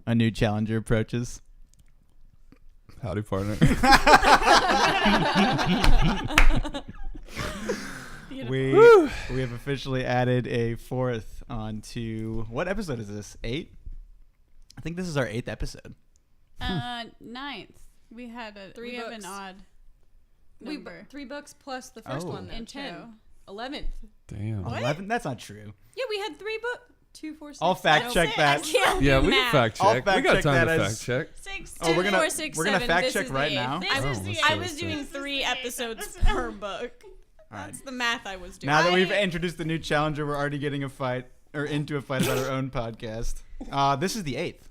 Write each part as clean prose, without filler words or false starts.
a new challenger approaches. Howdy, partner. We have officially added a fourth onto, what episode is this? 8? I think this is our 8th episode. 9th. We had Three we have books. an odd number. 3 books plus the first one. and 10. 2. 11th. Damn. What? 11? That's not true. Yeah, we had 3 books. 2, 4, 6. I'll fact check that. Yeah, we can fact I'll check. fact We got check time that to as- fact check. 6, Oh, 2, we're gonna 4, 6, we're gonna 7. fact This check is right the now. eighth. This Oh, is the let's I do was it. doing This is 3 the eighth episodes episode. per book. All right. That's the math I was doing. Now that we've introduced the new challenger, we're already getting into a fight about our own podcast. This is the 8th.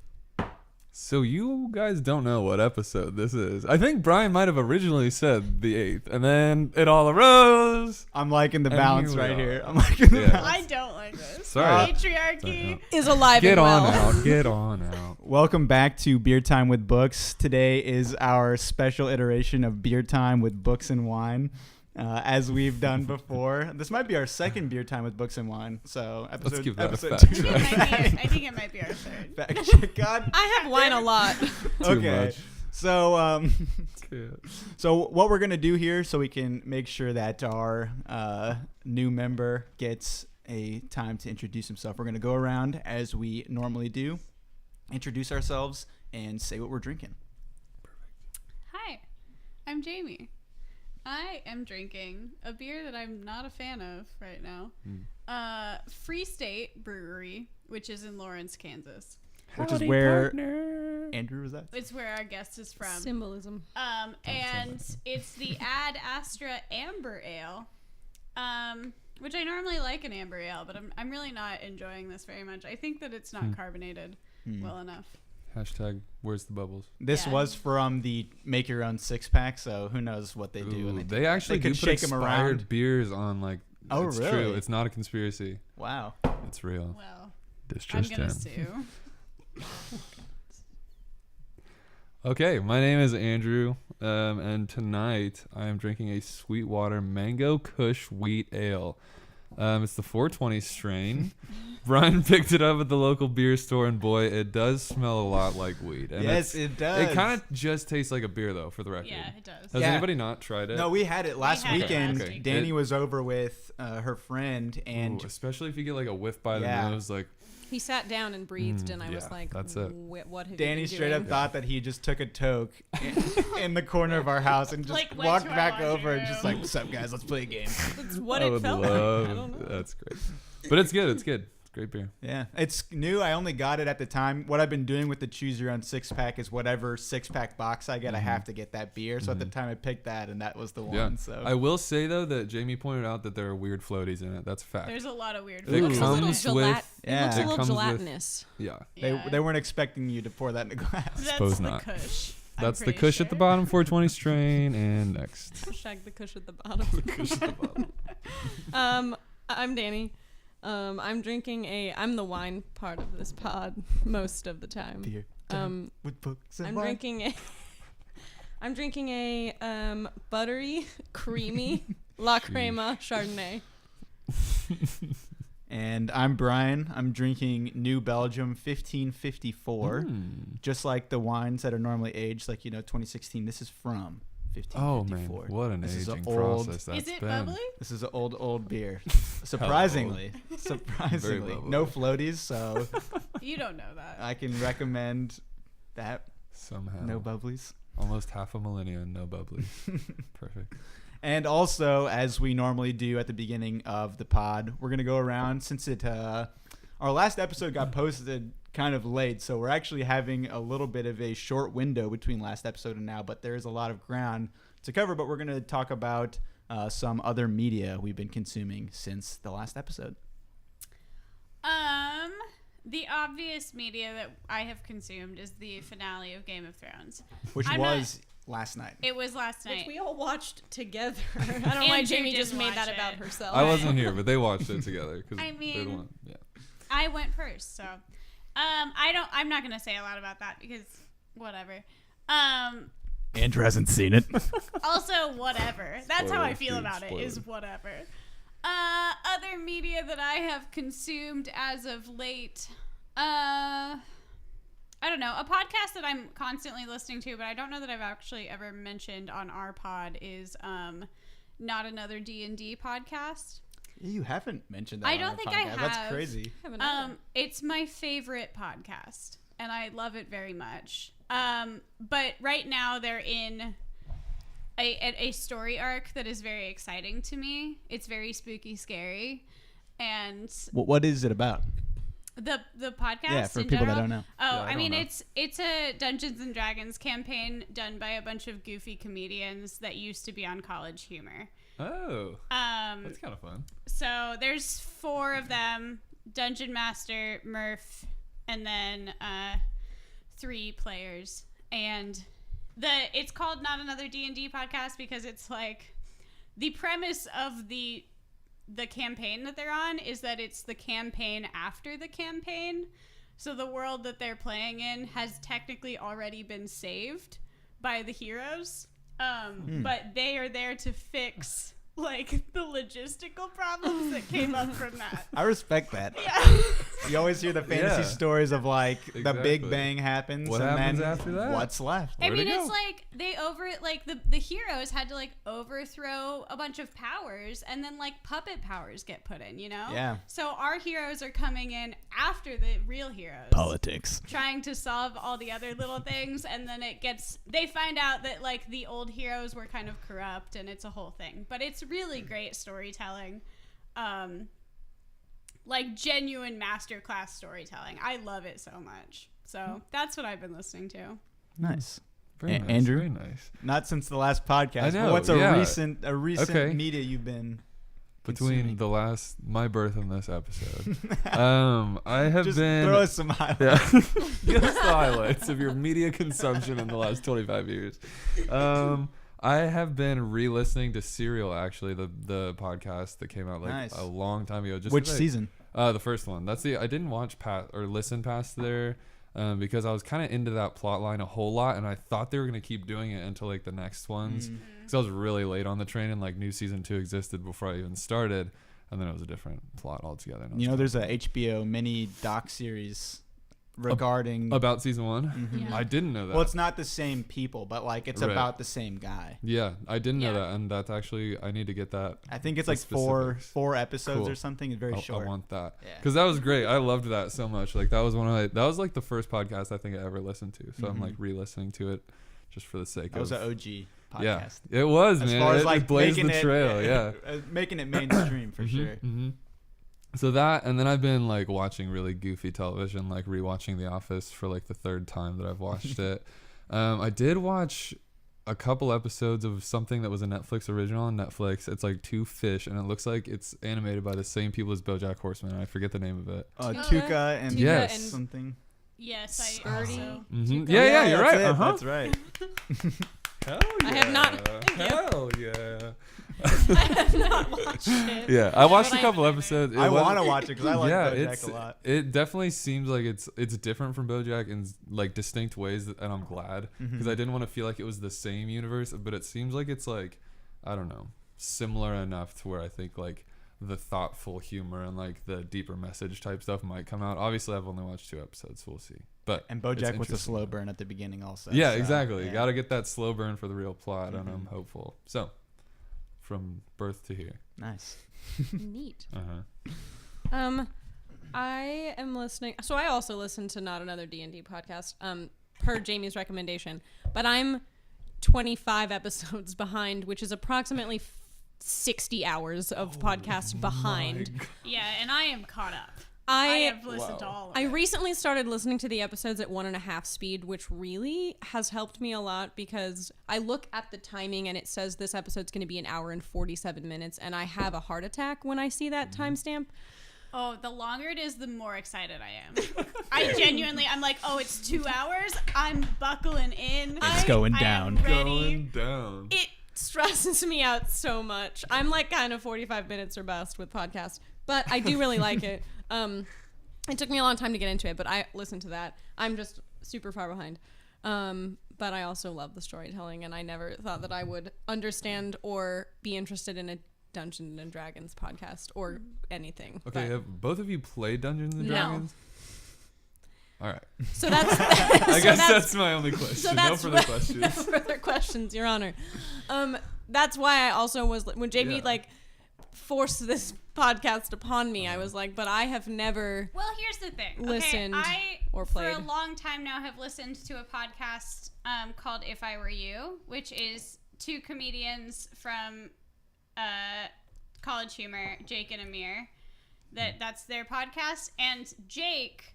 So you guys don't know what episode this is. I think Brian might have originally said the 8th, and then it all arose. I'm liking the And balance here we right are. here. I'm liking the Yeah. balance. I don't like this. Sorry. Patriarchy. is alive Get and on well. out. Get on out. Welcome back to Beer Time with Books. Today is our special iteration of Beer Time with Books and Wine. As we've done before, this might be our second Beer Time with Books and Wine. So Let's give that a episode fact 2. check. I think it might be our third. Fact check. God. I have wine a lot. Too Okay. much. So Yeah. So what we're gonna do here, so we can make sure that our new member gets a time to introduce himself, we're gonna go around as we normally do, introduce ourselves, and say what we're drinking. Hi, I'm Jamie. I am drinking a beer that I'm not a fan of right now. Free State Brewery, which is in Lawrence, Kansas. Which is where Andrew was at. It's where our guest is from. Symbolism. And it's the Ad Astra Amber Ale, which I normally like an amber ale, but I'm really not enjoying this very much. I think that it's not carbonated well enough. Hashtag where's the bubbles? This Yeah. was from the make your own 6-pack, so who knows what they do. Ooh, when they actually they do could put shake 'em expired around. beers on like. Oh, it's really? True. It's not a conspiracy. Wow. It's real. Well, Distrust I'm gonna him. sue. Okay, my name is Andrew, and tonight I am drinking a Sweetwater Mango Kush Wheat Ale. It's the 420 strain. Brian picked it up at the local beer store, and boy, it does smell a lot like weed. And Yes, it does. It kind of just tastes like a beer, though, for the record. Yeah, it does. Has Yeah. anybody not tried it? No, we had it last had it weekend. last week. Danny It- was over with her friend, and Ooh, especially if you get like a whiff by the Yeah. nose, like He sat down and breathed, and I was yeah, like, that's it. What have Danny you been straight doing? up thought that he just took a toke in the corner of our house and just Like, went walked to our back laundry over and room. just like, what's up, guys? Let's play a game. That's what I it would felt like. love. I don't know. That's great, but it's good. It's good. It's great beer. Yeah, it's new. I only got it at the time. What I've been doing with the choose your own 6-pack is whatever 6-pack box I get, I have to get that beer. So at the time I picked that, and that was the one. Yeah. So I will say though that Jamie pointed out that there are weird floaties in it. That's a fact. There's a lot of weird It It looks flavors. a little comes with- It looks a Yeah. little It comes with- gelatinous. Yeah. Yeah. they weren't expecting you to pour that in a glass. That's Suppose the not. Kush. I'm That's the pretty Kush at the sure. bottom, 420 strain, and next. Hashtag the kush at the bottom. Kush at the bottom. I'm Danny. I'm drinking I'm the wine part of this pod most of the time. Beer time with books and I'm wine. drinking a buttery, creamy La Crema Chardonnay. And I'm Brian. I'm drinking New Belgium 1554. Just like the wines that are normally aged, like 2016. This is from Oh man, 1554. what an This is aging a old- process that's Is it been. bubbly? This is an old beer. Surprisingly. Very lovely. No floaties, so You don't know that. I can recommend that. Somehow. No bubblies. Almost half a millennium, no bubbly. Perfect. And also, as we normally do at the beginning of the pod, we're going to go around since our last episode got posted kind of late, so we're actually having a little bit of a short window between last episode and now, but there is a lot of ground to cover. But we're going to talk about some other media we've been consuming since the last episode. The obvious media that I have consumed is the finale of Game of Thrones. Which I'm was last night. It was last night. Which we all watched together. I don't know why Andrew Jamie just didn't made that watch about it. herself. I wasn't here, but they watched it together because I they're the mean- one. Yeah. I went first, so I'm not gonna say a lot about that because whatever. Andrew hasn't seen it. Also, whatever. That's how I Spoilers, feel dude, about it. Is spoilers. whatever. Other media that I have consumed as of late. I don't know, a podcast that I'm constantly listening to, but I don't know that I've actually ever mentioned on our pod is Not Another D&D podcast. You haven't mentioned that. I don't think I have. That's crazy. It's my favorite podcast, and I love it very much. But right now they're in a story arc that is very exciting to me. It's very spooky, scary, and What is it about? the podcast. Yeah, for in people general? that don't know. Oh, Yeah, I I mean, don't know. it's a Dungeons and Dragons campaign done by a bunch of goofy comedians that used to be on College Humor. Oh, that's kind of fun. So there's 4 of them: Dungeon Master, Murph, and then 3 players. And it's called Not Another D&D podcast because it's like the premise of the campaign that they're on is that it's the campaign after the campaign. So the world that they're playing in has technically already been saved by the heroes. But they are there to fix like the logistical problems that came up from that. I respect that. Yeah. You always hear the fantasy Yeah. stories of like the Big Exactly. Bang happens. What and happens then after that? What's left? I Where'd it mean, go? it's like the heroes had to like overthrow a bunch of powers, and then like puppet powers get put in, you know? Yeah. So our heroes are coming in after the real heroes. Politics. Trying to solve all the other little things, and then they find out that like the old heroes were kind of corrupt, and it's a whole thing. But it's really great storytelling. Like genuine masterclass storytelling. I love it so much. So that's what I've been listening to. Nice. Very nice. Andrew? Very nice. Not since the last podcast. I know, But what's yeah. a recent Okay. media you've been Between consuming? my birth and this episode, I have Just been. throw us some highlights. Yeah. Give us the highlights of your media consumption in the last 25 years. I have been re-listening to Serial, actually, the podcast that came out like Nice. a long time ago. Just Which 'cause season? The first one. I didn't watch listen past there because I was kind of into that plot line a whole lot, and I thought they were gonna keep doing it until like the next ones. Because I was really late on the train, and like new season 2 existed before I even started, and then it was a different plot altogether. and I was You know, kinda- there's a HBO mini doc series regarding about season 1. Mhm. Yeah. I didn't know that. Well, it's not the same people, but like it's Right. about the same guy. Yeah, I didn't know Yeah. that, and that's actually I need to get that. I think it's The like specifics. four episodes Cool. or something. It's very I short. want that Yeah. because that was great. I loved that so much. Like that was that was like the first podcast I think I ever listened to. So I'm Mhm. like re-listening to it just for the sake That was of an OG yeah. podcast. It was, As man. far as It like just blazed making the it, trail. Yeah. Making it mainstream for Mhm, sure. mhm. So that, and then I've been like watching really goofy television, like rewatching The Office for like the 3rd time that I've watched it. I did watch a couple episodes of something that was a Netflix original on Netflix. It's like 2 fish, and it looks like it's animated by the same people as BoJack Horseman. I forget the name of it. Tuca and Yes. and something. Yes, I Birdie. also. Mhm. Yeah, you're that's right. it, Uh-huh. That's right. Hell I have not- thank you. Hell yeah. I have not watched it. Yeah, I watched But a couple I- episodes. I want to watch it because I like yeah, BoJack a lot. it definitely seems like it's different from BoJack in like distinct ways, and I'm glad because I didn't want to feel like it was the same universe, but it seems like it's like I don't know, similar enough to where I think like the thoughtful humor and like the deeper message type stuff might come out. Obviously, I've only watched 2 episodes, so we'll see. But And it's BoJack was a interesting. slow burn at the beginning, also. Yeah, so, exactly. yeah. Got to get that slow burn for the real plot, and I'm Mhm. hopeful. So, from birth to here. Nice. Neat. Uh-huh. I am listening. So I also listen to Not Another D&D podcast, per Jamie's recommendation. But I'm 25 episodes behind, which is approximately 60 hours of podcast behind. Yeah, and I am caught up. I have listened to all of I it. recently started listening to the episodes at 1.5 speed, which really has helped me a lot because I look at the timing and it says this episode's going to be 1 hour and 47 minutes, and I have a heart attack when I see that timestamp. Oh, the longer it is, the more excited I am. I'm like, oh, it's 2 hours. I'm buckling in. It's going I am down. ready. Going down. It stresses me out so much. I'm like kind of 45 minutes or bust with podcasts, but I do really like it. It took me a long time to get into it, but I listened to that. I'm just super far behind. But I also love the storytelling, and I never thought that I would understand or be interested in a Dungeons and Dragons podcast or anything. Okay, But have both of you played Dungeons and No. Dragons? All right. So that's. I guess that's my only question. So No that's further questions. No further questions, Your Honor. That's why I also was when Jamie forced this podcast upon me. I was like, but I have never. Well, here's the thing. Listened or played. For a long time now have listened to a podcast called If I Were You, which is two comedians from College Humor, Jake and Amir. That's their podcast, and Jake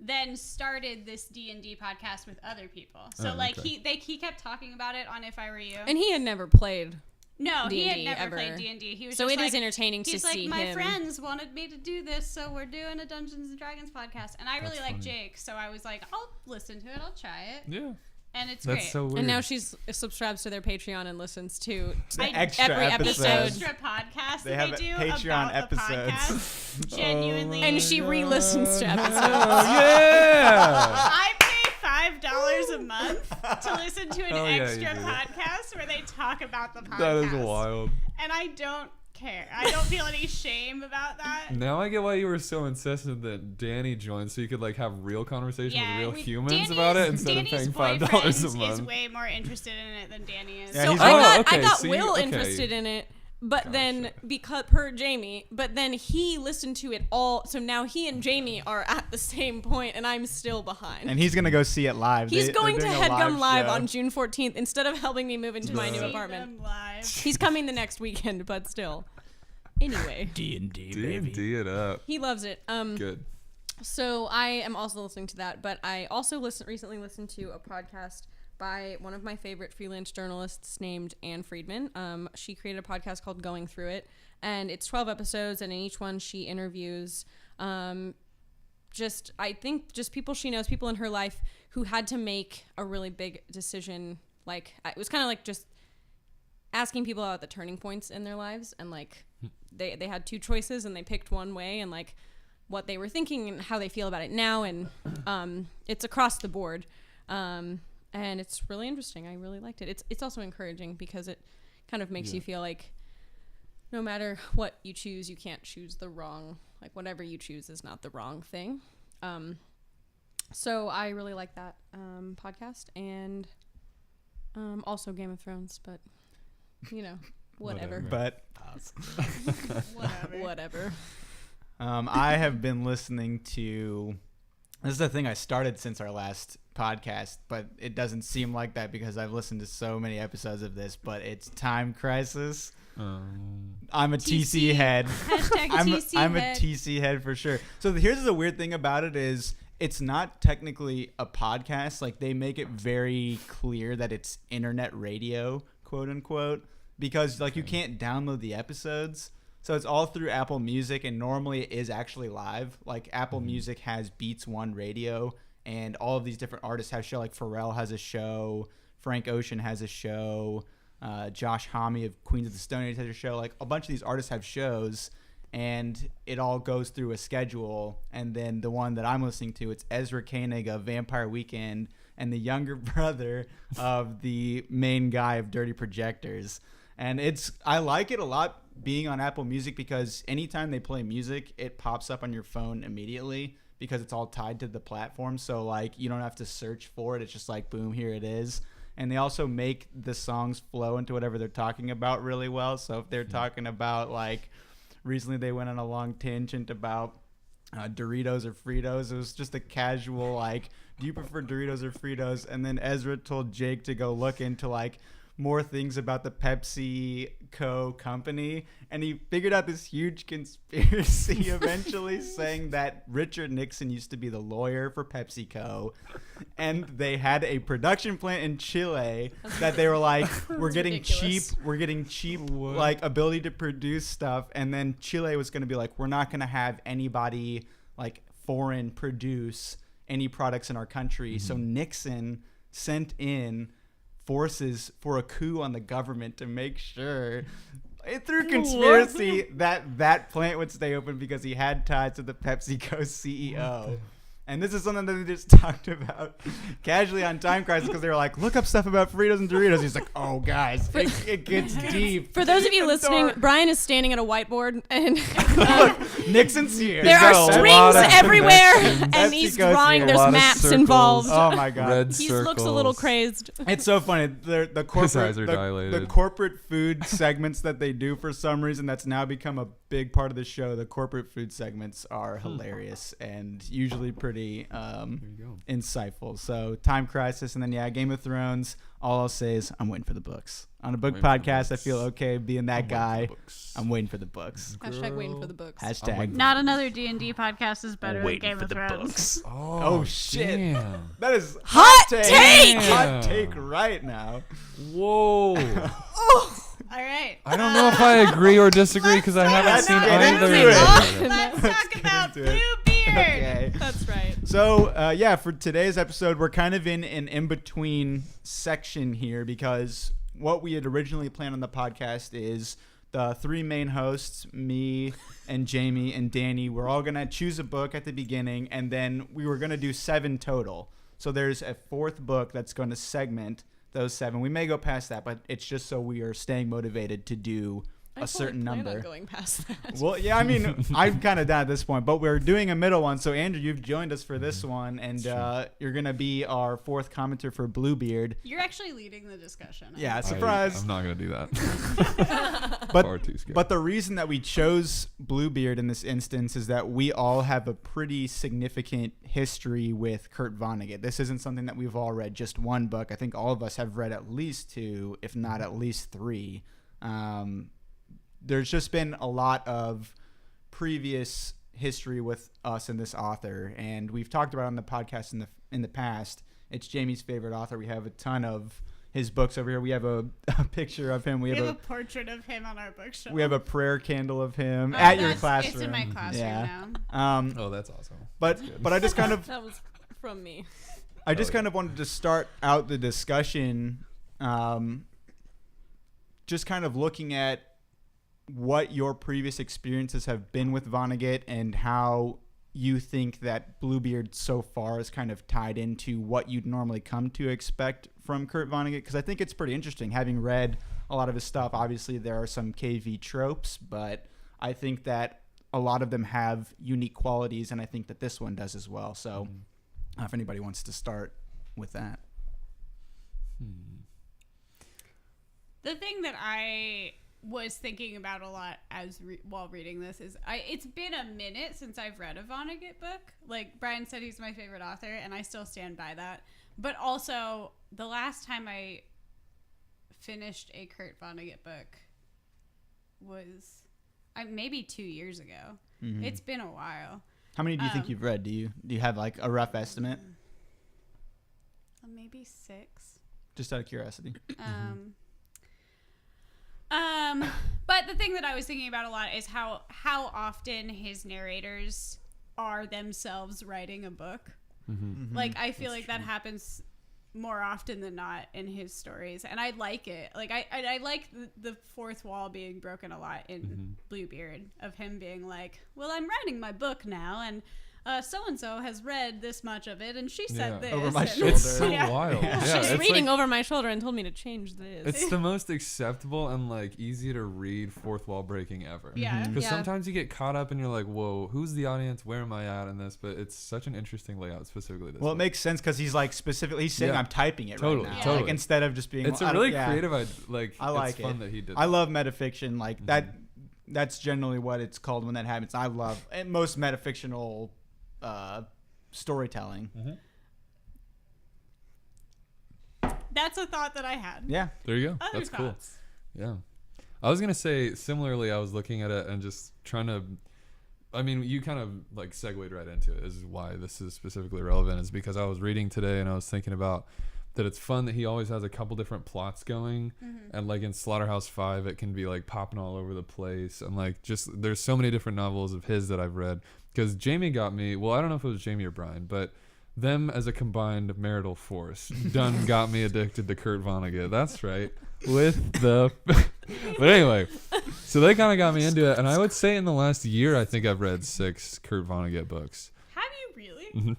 then started this D&D podcast with other people. So he kept talking about it on If I Were You. And he had never played. No, D&D he had never ever. played D&D. He was So just it is entertaining to see him. He's like, my friends wanted me to do this, so we're doing a Dungeons & Dragons podcast. And I really like Jake, so I was like, I'll listen to it. I'll try it. Yeah. And it's That's great. so weird. And now she's subscribes to their Patreon and listens to extra every episodes. episode. extra podcast They that have they do Patreon about episodes. the podcast. Genuinely. And she re-listens to episodes. yeah. I pay $5 a month to listen to an Oh, yeah, extra you do. podcast where they talk about the podcast. That is wild. And I don't care. I don't feel any shame about that. Now I get why you were so insistent that Danny joined, so you could have real conversation with real humans about it instead of paying $5 a month. Is way more interested in it than Danny is. Yeah, So he's I okay, got see, Will okay. interested in it, but then Gotcha. because per Jamie, but then he listened to it all. So now he and Jamie are at the same point, and I'm still behind. And he's gonna go see it live. He's They're going to doing a HeadGum Live show. on June 14th instead of helping me move into my new See apartment. them live. He's coming the next weekend, but still. Anyway, D&D, baby. D&D it up. he loves it. Good. So I am also listening to that, but I also recently listened to a podcast by one of my favorite freelance journalists named Anne Friedman. She created a podcast called Going Through It, and it's 12 episodes, and in each one she interviews just people she knows, people in her life who had to make a really big decision. Like, it was kind of like just asking people about the turning points in their lives, and they had two choices and they picked one way, and what they were thinking and how they feel about it now, and it's across the board, and it's really interesting. I really liked it. It's also encouraging because it kind of makes you feel like no matter what you choose, you can't choose the wrong, whatever you choose is not the wrong thing. So I really like that podcast, and also Game of Thrones, but whatever. But Whatever. I have been listening to. This is the thing I started since our last podcast, but it doesn't seem like that because I've listened to so many episodes of this. But it's Time Crisis. I'm a TC head. Hashtag TC I'm head. a TC head for sure. So here's the weird thing about it is it's not technically a podcast. They make it very clear that it's internet radio, quote unquote, because you can't download the episodes. So it's all through Apple Music, and normally it is actually live. Apple Music has Beats One Radio, and all of these different artists have show. Pharrell has a show, Frank Ocean has a show, Josh Homme of Queens of the Stone Age has a show. A bunch of these artists have shows, and it all goes through a schedule. And then the one that I'm listening to, it's Ezra Koenig of Vampire Weekend and the younger brother of the main guy of Dirty Projectors. And I like it a lot being on Apple Music because anytime they play music, it pops up on your phone immediately because it's all tied to the platform. So you don't have to search for it. It's just boom, here it is. And they also make the songs flow into whatever they're talking about really well. So if they're talking about recently they went on a long tangent about Doritos or Fritos. It was just a casual do you prefer Doritos or Fritos? And then Ezra told Jake to go look into more things about the PepsiCo company, and he figured out this huge conspiracy eventually saying that Richard Nixon used to be the lawyer for PepsiCo, and they had a production plant in Chile that they were we're getting cheap ability to produce stuff, and then Chile was going to be we're not going to have anybody foreign produce any products in our country. So Nixon sent in forces for a coup on the government to make sure through conspiracy that plant would stay open because he had ties to the PepsiCo CEO. And this is something that they just talked about casually on Time Crisis because they were like, look up stuff about Fritos and Doritos. He's like, oh, guys, it gets deep. For those of you Deep and listening, dark. Brian is standing at a whiteboard and Look, Nixon's here. there got are a strings lot of everywhere connections. and he's PepsiCo's drawing. here. There's A lot of maps circles. involved. Oh, my God. Red He circles. looks a little crazed. It's so funny. The corporate, eyes are the dilated. corporate food segments that they do for some reason that's now become a big part of the show. The corporate food segments are hilarious and usually pretty There you go. insightful. So Time Crisis and then Game of Thrones. All I'll say is I'm waiting for the books. On a book Waiting for the podcast, I books. feel okay being that guy. Books. I'm waiting for the books. Hashtag waiting for the books. Hashtag. waiting for Not another D&D podcast is better than waiting Game for of the Thrones. books. Oh, shit. Damn. That is Hot take! Hot take right now. Whoa. All right. I don't know if I agree or disagree because I haven't Let's seen get either. into it. Let's talk about into it. Bluebeard. Okay. That's right. So, for today's episode, we're kind of in an in-between section here because what we had originally planned on the podcast is the three main hosts, me and Jamie and Danny, we're all going to choose a book at the beginning, and then we were going to do 7 total. So there's a 4th book that's going to segment those 7. We may go past that, but it's just so we are staying motivated to do a certain plan number. on going past that. Well, yeah, I mean, I'm kind of down at this point, but we're doing a middle one. So, Andrew, you've joined us for this one, and you're going to be our 4th commenter for Bluebeard. You're actually leading the discussion. Yeah, surprise. I'm not going to do that. Far too scared. But the reason that we chose Bluebeard in this instance is that we all have a pretty significant history with Kurt Vonnegut. This isn't something that we've all read just one book. I think all of us have read at least 2, if not at least 3. There's just been a lot of previous history with us and this author, and we've talked about it on the podcast in the past. It's Jamie's favorite author. We have a ton of his books over here. We have a picture of him. We have a portrait of him on our bookshelf. We have a prayer candle of him at your classroom. It's in my classroom Yeah. now. Oh, that's awesome. But I just kind of That was from me. I just kind of wanted to start out the discussion, just kind of looking at what your previous experiences have been with Vonnegut and how you think that Bluebeard so far is kind of tied into what you'd normally come to expect from Kurt Vonnegut, because I think it's pretty interesting. Having read a lot of his stuff, obviously there are some KV tropes, but I think that a lot of them have unique qualities, and I think that this one does as well. So if anybody wants to start with that. The thing that I was thinking about a lot while reading this is it's been a minute since I've read a Vonnegut book. Like Brian said, he's my favorite author, and I still stand by that. But also, the last time I finished a Kurt Vonnegut book was maybe 2 years ago. Mm-hmm. It's been a while. How many do you think you've read? Do you have like a rough estimate? Maybe 6. Just out of curiosity. But the thing that I was thinking about a lot is how often his narrators are themselves writing a book. Mm-hmm. Like, I feel like that happens more often than not in his stories, and I like it. Like, I like the fourth wall being broken a lot in Bluebeard, of him being like, well, I'm writing my book now, and so-and-so has read this much of it, and she said this. Over my and- shoulder. It's so Yeah. wild. Yeah. Yeah, She's it's reading like, over my shoulder and told me to change this. it's the most acceptable and like easy to read fourth wall breaking ever. Yeah. Because Yeah. sometimes you get caught up and you're like, whoa, who's the audience? Where am I at in this? But it's such an interesting layout, specifically this Well, it one. makes sense because he's like specifically he's saying Yeah. I'm typing it Totally, right now. totally. Like instead of just being. It's I a don't- really yeah. creative, I like it's fun it. that he did I that. love metafiction. Like that. That's generally what it's called when that happens. I love most metafictional storytelling. That's a thought that I had. Yeah. There you go. Other That's cool. thoughts? Yeah. I was going to say, similarly, I was looking at it and just trying to, I mean, you kind of like segued right into it, is why this is specifically relevant, is because I was reading today and I was thinking about that it's fun that he always has a couple different plots going. And like in Slaughterhouse-Five, it can be like popping all over the place. And like just, there's so many different novels of his that I've read. Because Jamie got me, well, I don't know if it was Jamie or Brian, but them as a combined marital force done got me addicted to Kurt Vonnegut. That's right. With the but anyway, so they kind of got me into it, and I would say in the last year I think I've read 6 Kurt Vonnegut books. Have you really?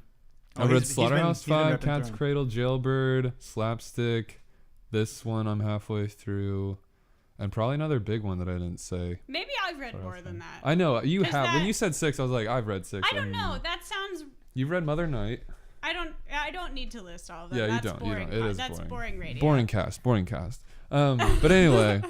I read he's been Slaughterhouse Five, ripping Cat's through 'em. Cradle, Jailbird, Slapstick. This one I'm halfway through, and probably another big one that I didn't say. Maybe I've read more than that. I know you 'Cause have. When that- you said 6, I was like, I've read 6. I don't know. That sounds. You've read Mother Night. I don't need to list all of them. Yeah, That's you don't. boring. You don't. It is That's boring radio. Boring cast. But anyway,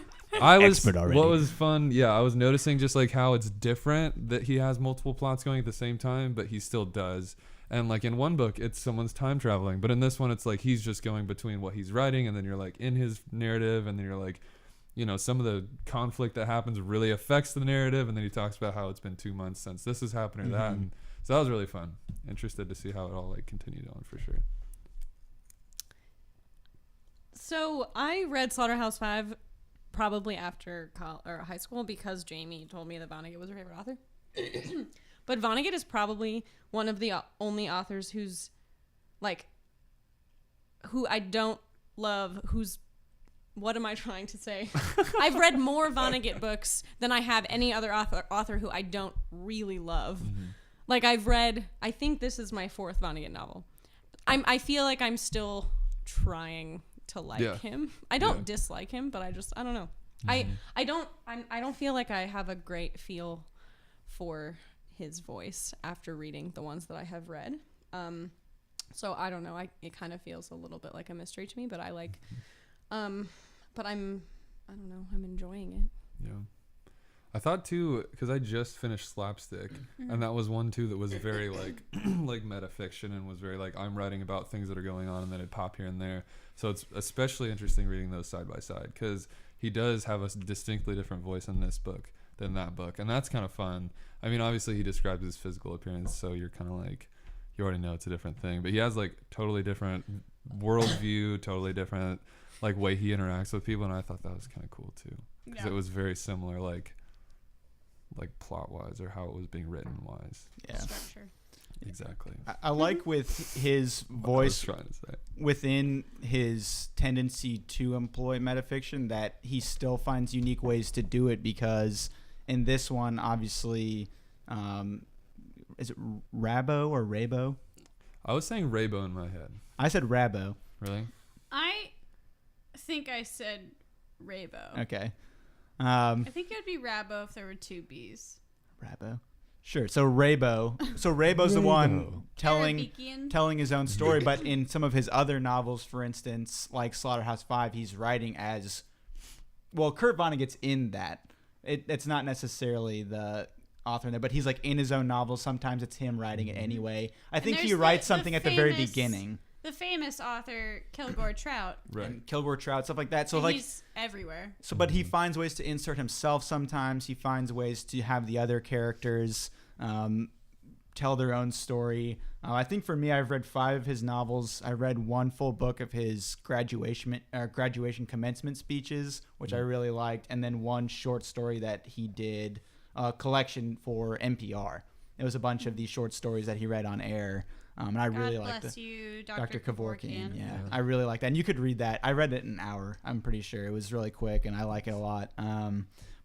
I was. Expert already. What was fun? Yeah, I was noticing just like how it's different that he has multiple plots going at the same time, but he still does. And like in one book, it's someone's time traveling, but in this one, it's like he's just going between what he's writing, and then you're like in his narrative, and then you're like, you know, some of the conflict that happens really affects the narrative, and then he talks about how it's been 2 months since this has happened or that, and so that was really fun. Interested to see how it all like continued on for sure. So I read Slaughterhouse Five probably after high school because Jamie told me that Vonnegut was her favorite author. But Vonnegut is probably one of the only authors who's like, who I don't love, what am I trying to say? I've read more Vonnegut books than I have any other author who I don't really love. Like I think this is my 4th Vonnegut novel. I feel like I'm still trying to like him. I don't dislike him, but I don't know. I don't feel like I have a great feel for his voice after reading the ones that I have read. So I don't know. It kind of feels a little bit like a mystery to me, but I like, but I don't know. I'm enjoying it. Yeah. I thought too, because I just finished Slapstick, and that was one too that was very like like metafiction, and was very like I'm writing about things that are going on, and then it'd pop here and there. So it's especially interesting reading those side by side, because he does have a distinctly different voice in this book than that book, and that's kind of fun. I mean, obviously he describes his physical appearance, so you're kind of like, you already know it's a different thing, but he has like totally different worldview, totally different like way he interacts with people, and I thought that was kind of cool too, because it was very similar, like plot wise, or how it was being written wise. Yeah. Structure. Exactly. I like with his voice What I was trying to say. within his tendency to employ metafiction, that he still finds unique ways to do it, because in this one, obviously, is it Rabo or Rabo? I was saying Rabo in my head. I said Rabo. Really? I think I said Rabo. Okay. I think it would be Rabo if there were 2 B's. Rabo. Sure. So Rabo. So Rabo's the one telling his own story, but in some of his other novels, for instance, like Slaughterhouse Five, he's writing as, well, Kurt Vonnegut's in that. It's not necessarily the author in there, but he's like in his own novels. Sometimes it's him writing it anyway. I think he writes something at the very beginning. The famous author Kilgore Trout. Right. And Kilgore Trout, stuff like that. So And like he's everywhere. So, but he finds ways to insert himself sometimes. He finds ways to have the other characters tell their own story. I think for me, I've read 5 of his novels. I read 1 full book of his graduation commencement speeches, which I really liked, and then 1 short story that he did, a collection for NPR. It was a bunch of these short stories that he read on air. And I really liked it. God bless you, Dr. Kevorkian. Kevorkian. Yeah, I really like that. And you could read that. I read it in an hour, I'm pretty sure. It was really quick, and I like it a lot.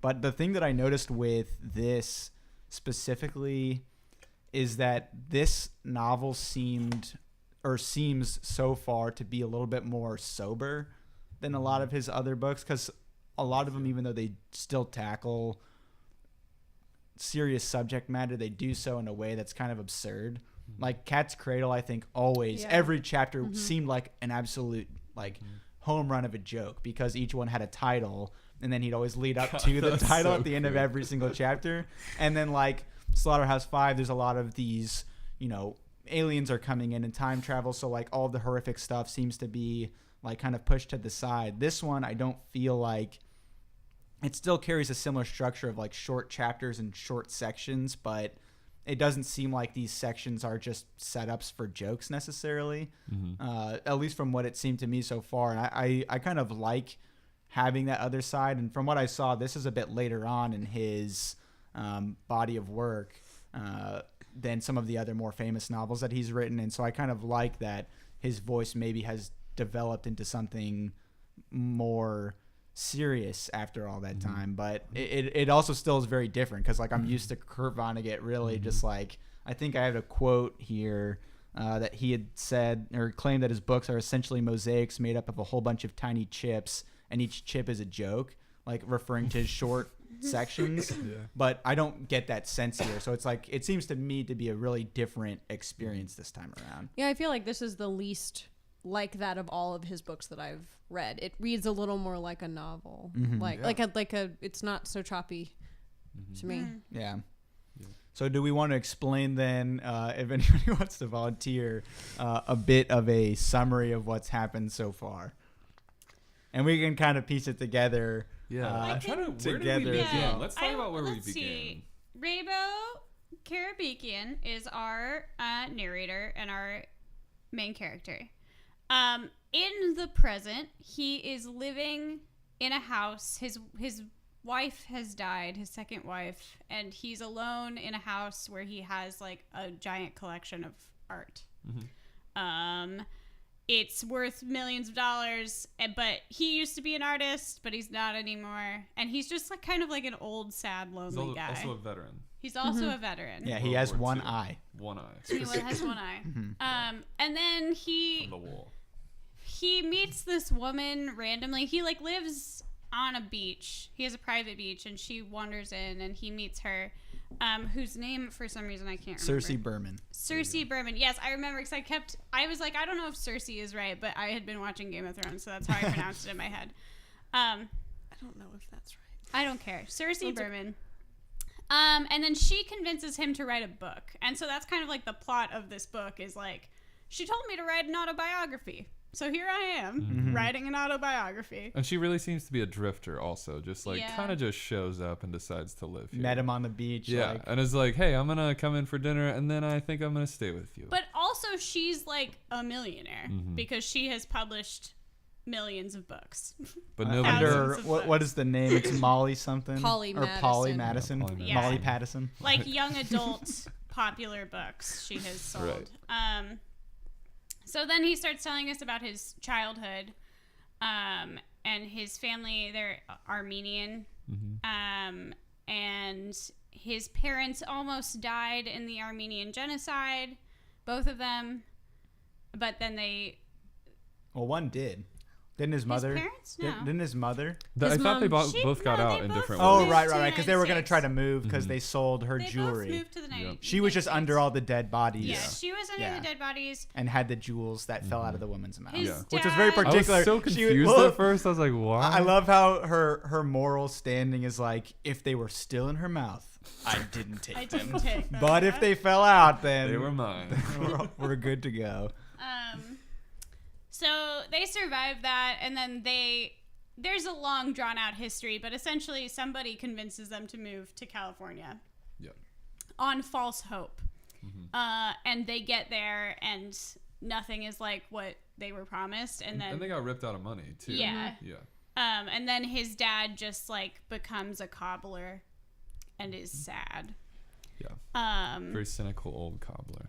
But the thing that I noticed with this specifically is that this novel seems so far to be a little bit more sober than a lot of his other books, because a lot of them, even though they still tackle serious subject matter, they do so in a way that's kind of absurd. Like Cat's Cradle, I think every chapter seemed like an absolute home run of a joke, because each one had a title, and then he'd always lead up to the title at the end of every single chapter. And then like Slaughterhouse 5, there's a lot of these, aliens are coming in and time travel, so like all the horrific stuff seems to be like kind of pushed to the side. This one, I don't feel like it still carries a similar structure of like short chapters and short sections, but it doesn't seem like these sections are just setups for jokes necessarily, at least from what it seemed to me so far. And I kind of like having that other side. And from what I saw, this is a bit later on in his body of work than some of the other more famous novels that he's written. And so I kind of like that his voice maybe has developed into something more serious after all that time, but it also still is very different, because like I'm used to Kurt Vonnegut really just like, I think I have a quote here that he had said or claimed that his books are essentially mosaics made up of a whole bunch of tiny chips, and each chip is a joke, like referring to his short sections. But I don't get that sense here. So it's like, it seems to me to be a really different experience this time around. Yeah, I feel like this is the least like that of all of his books that I've read. It reads a little more like a novel, like a. It's not so choppy to me. Yeah. So do we want to explain then, if anybody wants to volunteer, a bit of a summary of what's happened so far? And we can kind of piece it together. Yeah, I'm trying to. Where did together we as begin? well. Let's talk about where we let's began. see. Rabo Karabekian is our narrator and our main character. In the present, he is living in a house. His wife has died, his second wife, and he's alone in a house where he has like a giant collection of art. It's worth millions of dollars, but he used to be an artist, but he's not anymore. And he's just like kind of like an old, sad, lonely guy. Also a veteran. He's also a veteran. Yeah, he has one eye. One eye. He has one eye. And then On the wall. he meets this woman randomly. He like lives on a beach. He has a private beach, and she wanders in, and he meets her, whose name for some reason I can't remember. Cersei Berman. Cersei Berman. Yes, I remember because I was like, I don't know if Cersei is right, but I had been watching Game of Thrones, so that's how I pronounced it in my head. I don't know if that's right. I don't care. Cersei Berman. And then she convinces him to write a book. And so that's kind of like the plot of this book is like, she told me to write an autobiography. So here I am, writing an autobiography. And she really seems to be a drifter also, just like kind of just shows up and decides to live here. Met him on the beach. Yeah, Like, and is like, hey, I'm going to come in for dinner, and then I think I'm going to stay with you. But also she's like a millionaire because she has published millions of books. But nobody under Thousands of what is the name? It's Molly something. Polly or Polly Madison. Madison. Yeah, Polly Madison. Molly Pattison. Like young adult popular books she has sold. Right. So then he starts telling us about his childhood, and his family. They're Armenian, and his parents almost died in the Armenian genocide, both of them. But then Well, one did. Didn't his mother? His parents? No. Didn't his mother? I thought they She- both got no, out they in both different moved Oh, ways. right, to right, right. Because they were going to United try to States. move because they sold her They jewelry. both moved to the United She was just States. under all the dead bodies. Yeah, she was under Yeah. the dead bodies. And had the jewels that fell out of the woman's mouth. His Yeah. Which was very dad- I was particular. so She- confused well, at first. I was like, why? I love how her moral standing is like, if they were still in her mouth, I didn't take I them. didn't take them. But if they fell out, then They were mine. we're good to go. So they survived that, and then there's a long drawn out history, but essentially somebody convinces them to move to California Yeah. on false hope. And they get there and nothing is like what they were promised. And then, And they got ripped out of money, too. Yeah. Yeah. and then his dad just like becomes a cobbler and is sad. Yeah. Very cynical old cobbler.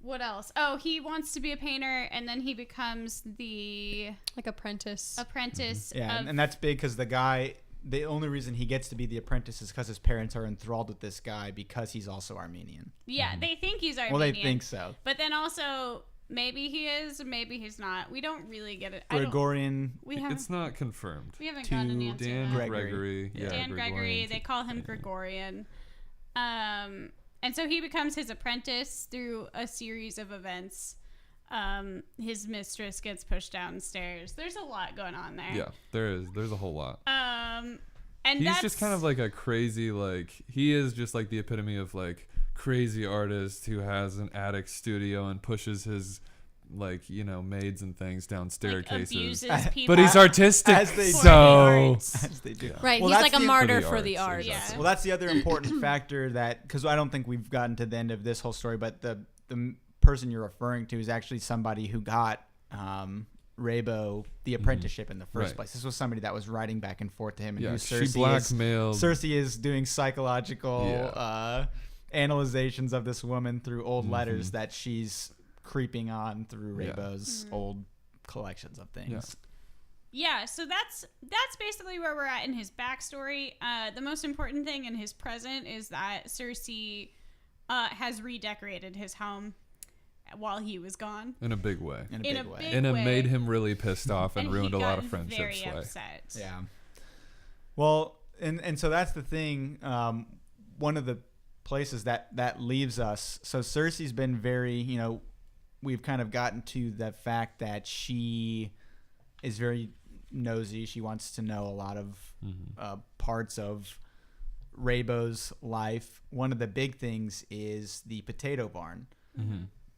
What else? Oh, he wants to be a painter, and then he becomes the Like apprentice. apprentice. Yeah, of, and that's big because the only reason he gets to be the apprentice is because his parents are enthralled with this guy because he's also Armenian. yeah, they think he's Armenian. Well, they think so. But then also, maybe he is, maybe he's not. We don't really get it. Gregorian. We haven't. It's not confirmed. We haven't gotten an answer. Dan to that. Gregory. Yeah, Dan Gregory. Gregorian. They call him Gregorian. And so he becomes his apprentice through a series of events. His mistress gets pushed downstairs. There's a lot going on there. Yeah, there is. There's a whole lot. And He's that's just kind of like a crazy, he is just like the epitome of like crazy artist who has an attic studio and pushes his maids and things down like, staircases. abuses people. But he's artistic, As they so As they do. Right, Well, he's that's like a the- martyr For for the the arts, arts. exactly. Well, that's the other important factor because I don't think we've gotten to the end of this whole story, but the person you're referring to is actually somebody who got Rabo the apprenticeship in the first Right. place. This was somebody that was writing back and forth to him, and yeah, who she Cersei blackmailed. Cersei is doing psychological analyzations of this woman through old letters that she's creeping on through Yeah. Rabo's old collections of things. Yeah, so that's basically where we're at in his backstory. The most important thing in his present is that Cersei has redecorated his home, while he was gone. In a big way. In a In big a way. big And it way. made him really pissed off and ruined he a lot got of friendships. very Way. upset. Yeah. Well, and so that's the thing. One of the places that leaves us. So Cersei's been very, we've kind of gotten to the fact that she is very nosy. She wants to know a lot of parts of Raybo's life. One of the big things is the potato barn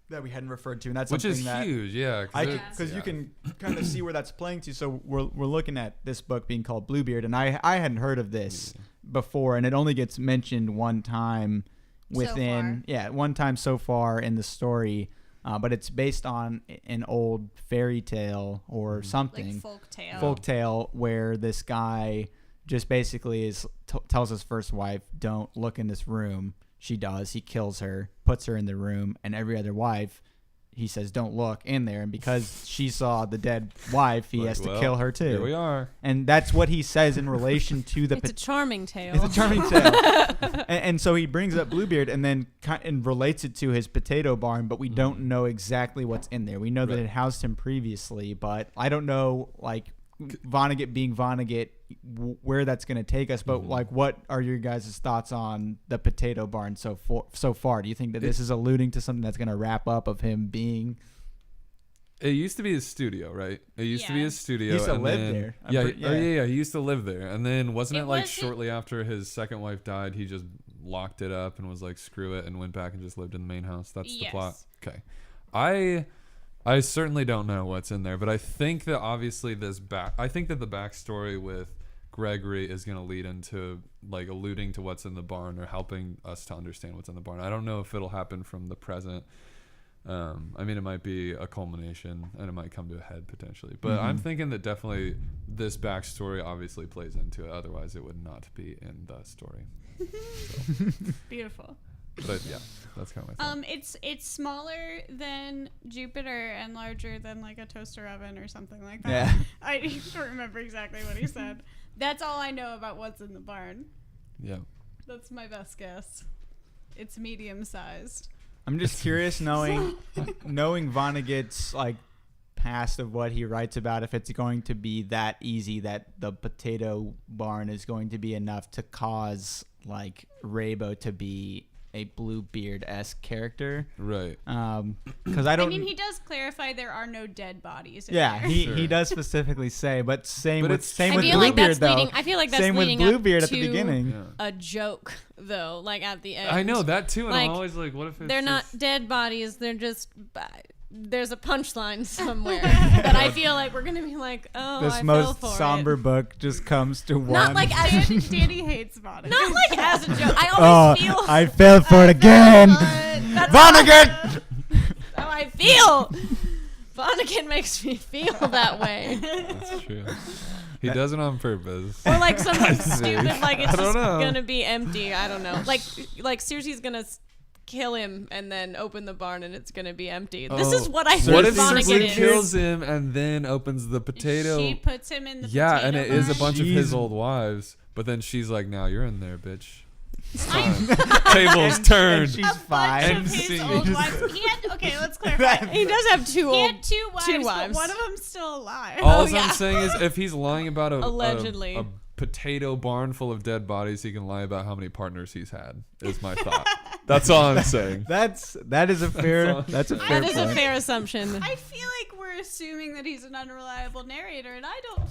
that we hadn't referred to, and that's Which something is that huge, yeah. because you can kind of see where that's playing to. So we're looking at this book being called Bluebeard, and I hadn't heard of this before, and it only gets mentioned one time one time so far in the story, but it's based on an old fairy tale or something, Like folk tale, where this guy just basically tells his first wife, "Don't look in this room." She does. He kills her, puts her in the room, and every other wife, he says, "Don't look in there." And because she saw the dead wife, he has to kill her too. Here we are. And that's what he says in relation to the. It's a charming tale. It's a charming tale. and so he brings up Bluebeard and then and relates it to his potato barn, but we don't know exactly what's in there. We know that it housed him previously, but I don't know, like, Vonnegut being Vonnegut, where that's going to take us. But like, what are your guys' thoughts on the potato barn so far? Do you think that this is alluding to something that's going to wrap up of him being? It used to be his studio, right? It used to be his studio. He used to live there. Yeah. He used to live there, and then wasn't it like wasn't- shortly after his second wife died, he just locked it up and was like, "Screw it," and went back and just lived in the main house. That's the plot. Okay, I certainly don't know what's in there, but I think that obviously I think that the backstory with Gregory is going to lead into like alluding to what's in the barn or helping us to understand what's in the barn. I don't know if it'll happen from the present. I mean, it might be a culmination and it might come to a head potentially, but I'm thinking that definitely this backstory obviously plays into it. Otherwise it would not be in the story. Beautiful. But yeah, that's kind of my thought. It's smaller than Jupiter and larger than like a toaster oven or something like that. Yeah. I don't remember exactly what he said. That's all I know about what's in the barn. Yeah. That's my best guess. It's medium sized. I'm just curious, knowing Vonnegut's like past of what he writes about, if it's going to be that easy that the potato barn is going to be enough to cause like Raybo to be a Bluebeard-esque character, Right. Because I mean, he does clarify there are no dead bodies in Yeah, there. he does specifically say, but same with I feel Bluebeard like that's though. leading. I feel like that's Same with leading Bluebeard up at the to beginning. Yeah. a joke, though. Like at the end, I know that too, and Like, I'm always like, what if it's they're not just- dead bodies. They're just. There's a punchline somewhere that I feel like we're gonna be like, oh, This I fell most for somber it. book just comes to one. Not like as Danny hates Vonnegut. not like as a joke. I always feel. I fell for it again. That's Vonnegut. how I feel. Vonnegut makes me feel that way. That's true. He does it on purpose. Or like something stupid, like it's I don't just know. gonna be empty. I don't know. Like Cersei's gonna kill him and then open the barn and it's gonna be empty. This is what I think What if Vonnegut Cersei is. kills him and then opens the potato? She puts him in the Yeah, potato and it is a barn. bunch of She's- his old wives. But then she's like, "Now you're in there, bitch." It's time. Tables And turned. she's bunch fine. of his scene. old wives. Okay, let's clarify. He does have two He old. had two wives, two but wives. one of them's still alive. All yeah. I'm saying is, if he's lying about Allegedly. a potato barn full of dead bodies, he can lie about how many partners he's had. Is my thought. That's all I'm saying. That is a fair. That's a fair That is point. a fair assumption. I feel like we're assuming that he's an unreliable narrator, and I don't.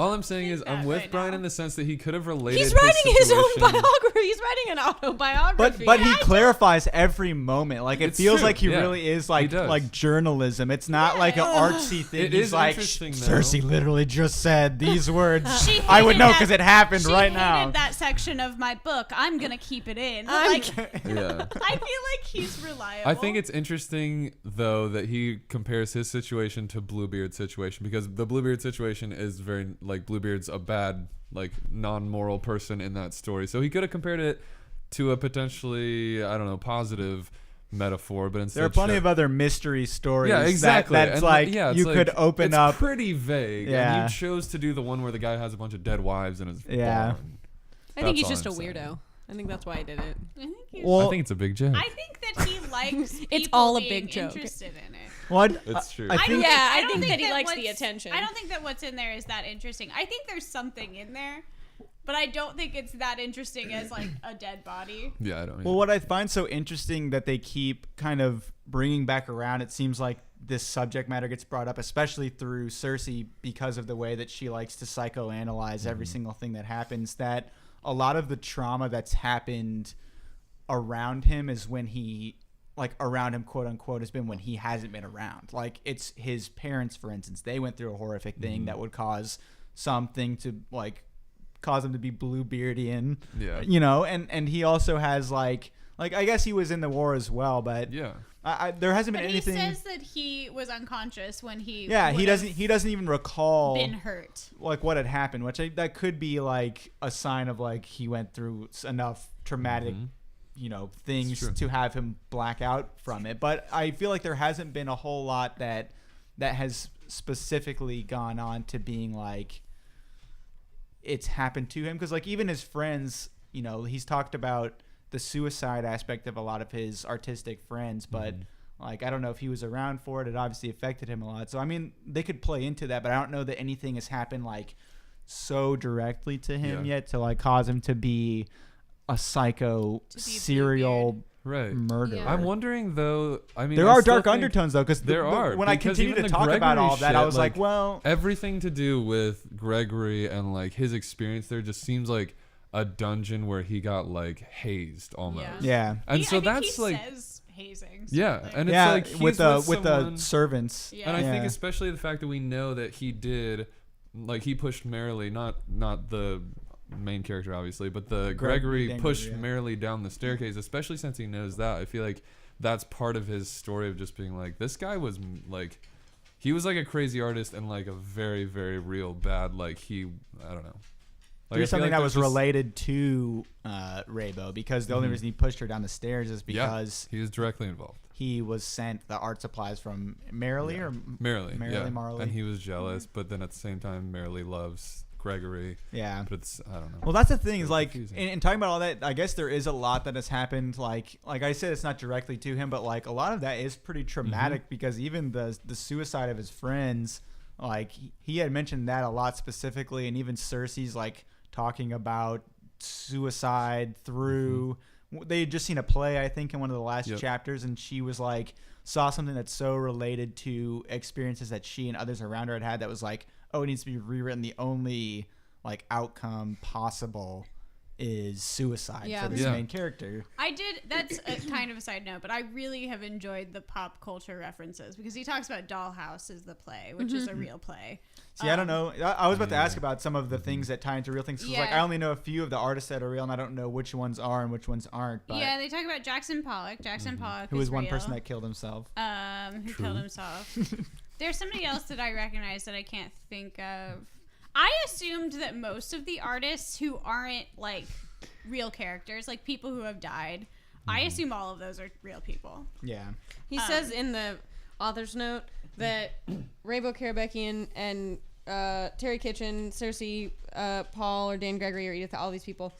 All I'm saying think is, I'm that with right Brian now. in the sense that he could have related. He's writing his own situation- biography. He's writing an autobiography. But he clarifies every moment. Like it It's feels true, like he yeah. really is He like does. journalism. It's not like an artsy thing. It He's is like interesting, though. Cersei literally just said these words. She I would hated know that- because it happened She right hated now. that section of my book. I'm gonna keep it in. I'm- Like, Yeah. I feel like he's reliable. I think it's interesting though that he compares his situation to Bluebeard's situation, because the Bluebeard situation is very like Bluebeard's a bad, like non-moral person in that story. So he could have compared it to a potentially, I don't know, positive metaphor, but instead There are plenty of other mystery stories. yeah, exactly. That's And like yeah, it's you like- could open it's up. pretty vague. Yeah. And you chose to do the one where the guy has a bunch of dead wives in his Yeah. barn. I think That's he's all just a I'm saying. weirdo. I think that's why I did it. I think he's, Well, I think it's a big joke. I think that he likes It's people all a being big joke. interested in it. well, It's true. I think I don't think that he likes what's- the attention. I don't think that what's in there is that interesting. I think there's something in there, but I don't think it's that interesting as like a dead body. Yeah, I don't. Well, what I find so interesting that they keep kind of bringing back around, it seems like this subject matter gets brought up, especially through Cersei, because of the way that she likes to psychoanalyze every single thing that happens, that a lot of the trauma that's happened around him is when he, like around him, quote unquote, has been when he hasn't been around. Like it's his parents, for instance, they went through a horrific thing that would cause something to like cause him to be Bluebeardian, you know, and he also has like I guess he was in the war as well, but Yeah. there hasn't been But anything. he says that he was unconscious when he he doesn't even recall been hurt. like what had happened, which that could be like a sign of like he went through enough traumatic you know things to have him black out from it. But I feel like there hasn't been a whole lot that has specifically gone on to being like it's happened to him, because like even his friends, you know, he's talked about the suicide aspect of a lot of his artistic friends, but like I don't know if he was around for it. It obviously affected him a lot. So I mean, they could play into that, but I don't know that anything has happened like so directly to him yet to like cause him to be a psycho serial murderer. Yeah. I'm wondering though. I mean, there I are still dark think undertones though, because when I continue even to the talk about Gregory all of that, shit, I was like, well, everything to do with Gregory and like his experience there just seems like a dungeon where he got like hazed almost. yeah. And I so think that's he like says hazing. yeah, and it's Yeah, like he's with the someone- servants. Yeah. And I think especially the fact that we know that he did, like he pushed Merrily, not the main character obviously, but the Gregory pushed Merrily down the staircase, especially since he knows that. I feel like that's part of his story of just being like, this guy was like, he was like a crazy artist and like a very, very real bad, like he, I don't know. Like, There's something like that was just, related to Raybo, because the only reason he pushed her down the stairs is because he was directly involved. he was sent the art supplies from Merrily or Merrily, Marley. and he was jealous, but then at the same time, Merrily loves Gregory. Yeah. But it's, I don't know. Well, that's the thing is like, confusing. in talking about all that, I guess there is a lot that has happened. Like I said, it's not directly to him, but like a lot of that is pretty traumatic because even the suicide of his friends, like he had mentioned that a lot specifically, and even Cersei's like talking about suicide through. They had just seen a play, I think, in one of the last chapters, and she was like saw something that's so related to experiences that she and others around her had that was like, oh, it needs to be rewritten. The only like outcome possible is suicide for this main character. That's a kind of a side note, but I really have enjoyed the pop culture references because he talks about Dollhouse as the play, which is a real play. See, I don't know. I was about to ask about some of the things that tie into real things. 'Cause like I only know a few of the artists that are real, and I don't know which ones are and which ones aren't. But Yeah, they talk about Jackson Pollock. Jackson Pollock, who was one real. person that killed himself. Who killed himself. There's somebody else that I recognize that I can't think of. I assumed that most of the artists who aren't like real characters, like people who have died, I assume all of those are real people. Yeah. He says in the author's note that Raybo Karabekian and Terry Kitchen, Cersei, Paul, or Dan Gregory, or Edith, all these people,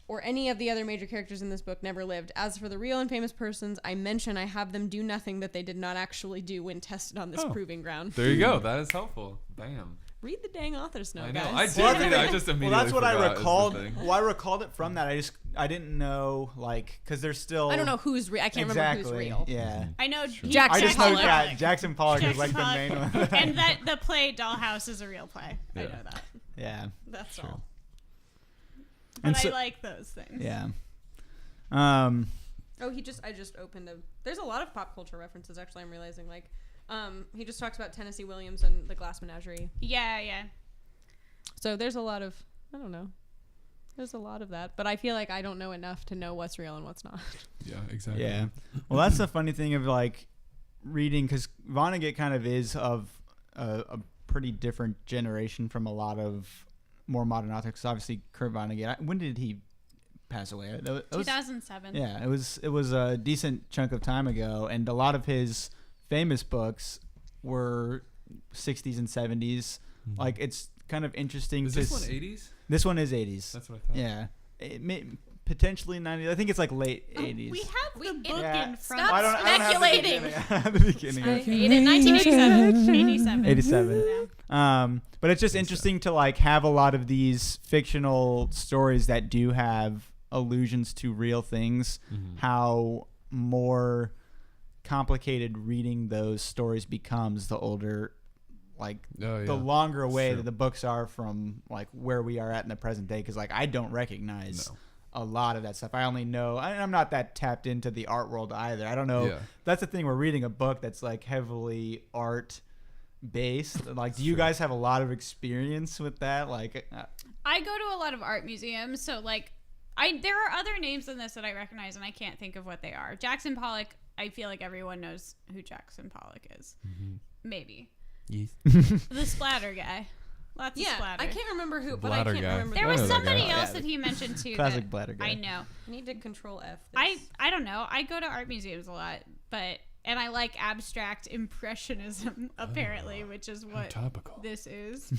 or any of the other major characters in this book never lived. As for the real and famous persons I mention, I have them do nothing that they did not actually do when tested on this proving ground. There you go. That is helpful. Bam. Read the dang author's note, I know. guys. I did read it. I just immediately Well, that's what I forgot is the recalled. thing. Well, I recalled it from that. I didn't know, like, because there's still. I don't know who's real. I can't remember who's real. Yeah. I know Jackson I just know Pollock. Jackson Pollock is like Pollock. the main one. And that the play Dollhouse is a real play. I Yeah. know that. Yeah. That's all. And But so- I like those things. Yeah. Oh, I just opened a. There's a lot of pop culture references. Actually, I'm realizing. Like, he just talks about Tennessee Williams and the Glass Menagerie. Yeah, yeah. So there's a lot of. I don't know. There's a lot of that, but I feel like I don't know enough to know what's real and what's not. Yeah, exactly. Yeah. Well, that's the funny thing of like reading, because Vonnegut kind of is of a pretty different generation from a lot of more modern authors. 'Cause obviously, Kurt Vonnegut. When did he pass away? It was, 2007. yeah, it was a decent chunk of time ago, and a lot of his famous books were 60s and 70s. Like, it's kind of interesting. Is this one 80s? This one is 80s. That's what I thought. Yeah. potentially 90s. I think it's like late 80s. We have the book Yeah. in front Stop of us. speculating. I don't have the beginning. I hate it. 1987. 87. 87. But it's just interesting to like have a lot of these fictional stories that do have allusions to real things, how more complicated reading those stories becomes the older, like the longer away that the books are from like where we are at in the present day. Because like I don't recognize a lot of that stuff. I only know, I'm not that tapped into the art world either. I don't know. Yeah. That's the thing. We're reading a book that's like heavily art based. Like, do you guys have a lot of experience with that? Like, I go to a lot of art museums, so like there are other names in this that I recognize and I can't think of what they are. Jackson Pollock, I feel like everyone knows who Jackson Pollock is. Maybe. Yes. The splatter guy. Lots of splatter. I can't remember who, but Bladder I can't guy. remember. There I was know that somebody guy. else that he mentioned too. classic that bladder guy. I know. I need to control F this. I don't know. I go to art museums a lot, and I like abstract impressionism apparently, which is what topical. this is.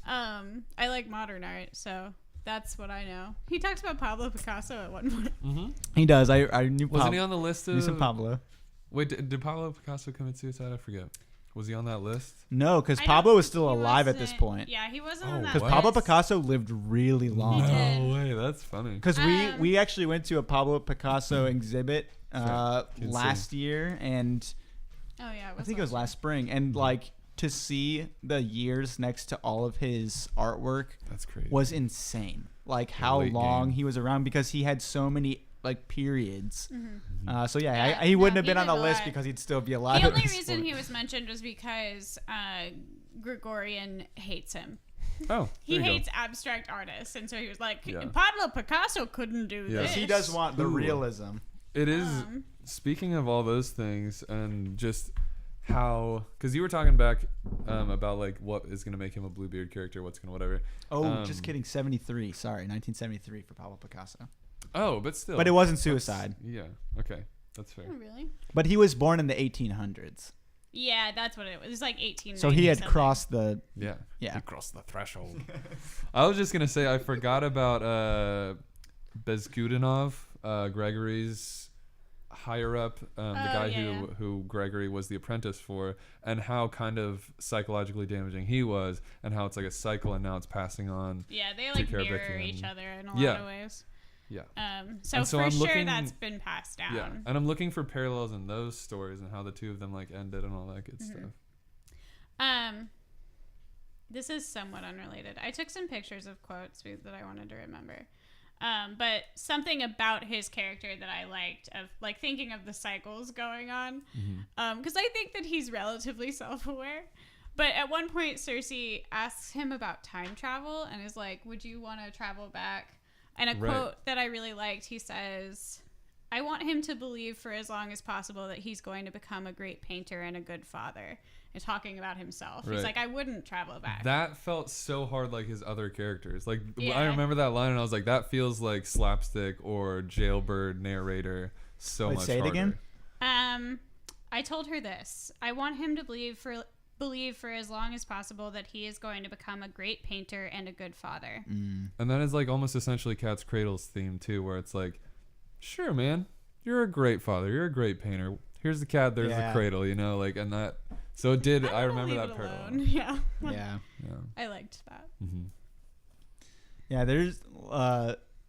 I like modern art, so that's what I know. He talks about Pablo Picasso at one point. He does. I knew. Wasn't he on the list knew of some Pablo. Wait, did Pablo Picasso commit suicide? I forget. Was he on that list? No, because I Pablo don't was still think he alive at this wasn't- point. Yeah, he wasn't Oh, on that Because what? Pablo list. Picasso lived really long. He did. No way, that's funny. Because we actually went to a Pablo Picasso exhibit Can't last year, and Oh yeah, I think it was last spring, and like to see the years next to all of his artwork That's crazy. was insane. Like how late long game. he was around because he had so many like periods. So yeah, Yeah, he wouldn't no, have been he on the did a list lot. because he'd still be alive. The at only this reason point. he was mentioned was because Gregorian hates him. Oh, He there you hates abstract artists, and so he was like, Yeah. Pablo Picasso couldn't do Yeah. this. He does want the Ooh. realism. It is. Speaking of all those things, and just how, because you were talking back about like what is going to make him a Bluebeard character, what's going to whatever. Oh, just kidding. 73. Sorry, 1973 for Pablo Picasso. Oh, but still. But it wasn't suicide. Yeah. Okay, that's fair. Oh, really? But he was born in the 1800s, Yeah, that's what it was. It was like 18. so he had crossed the. Yeah. Yeah. He crossed the threshold. I was just gonna say I forgot about Bezgudanov, Gregory's higher up, the guy yeah. who Gregory was the apprentice for, and how kind of psychologically damaging he was, and how it's like a cycle, and now it's passing on. Yeah, they like care of mirror Becky each and- other in a Yeah. lot of ways. Yeah. So And so for I'm sure looking- that's been passed down. Yeah, and I'm looking for parallels in those stories and how the two of them like ended and all that good Mm-hmm. stuff. This is somewhat unrelated. I took some pictures of quotes that I wanted to remember. But something about his character that I liked, of like thinking of the cycles going on, because I think that he's relatively self-aware. But at one point, Cersei asks him about time travel and is like, "Would you want to travel back?" And a Right. quote that I really liked, he says, "I want him to believe for as long as possible that he's going to become a great painter and a good father." And talking about himself. He's Right. like, "I wouldn't travel back." That felt so hard like his other characters. Like I Yeah. remember that line and I was like, that feels like slapstick or jailbird narrator so Wait, much say it harder. again? I told her this. I want him to believe for as long as possible that he is going to become a great painter and a good father. And that is like almost essentially Cat's Cradle's theme too, where it's like, sure, man, you're a great father, you're a great painter. Here's the cat, there's the Yeah. cradle, you know, like, and that. So it did. I I'm remember gonna that leave it parallel. alone. Yeah. Yeah. Yeah. I liked that. Yeah, there's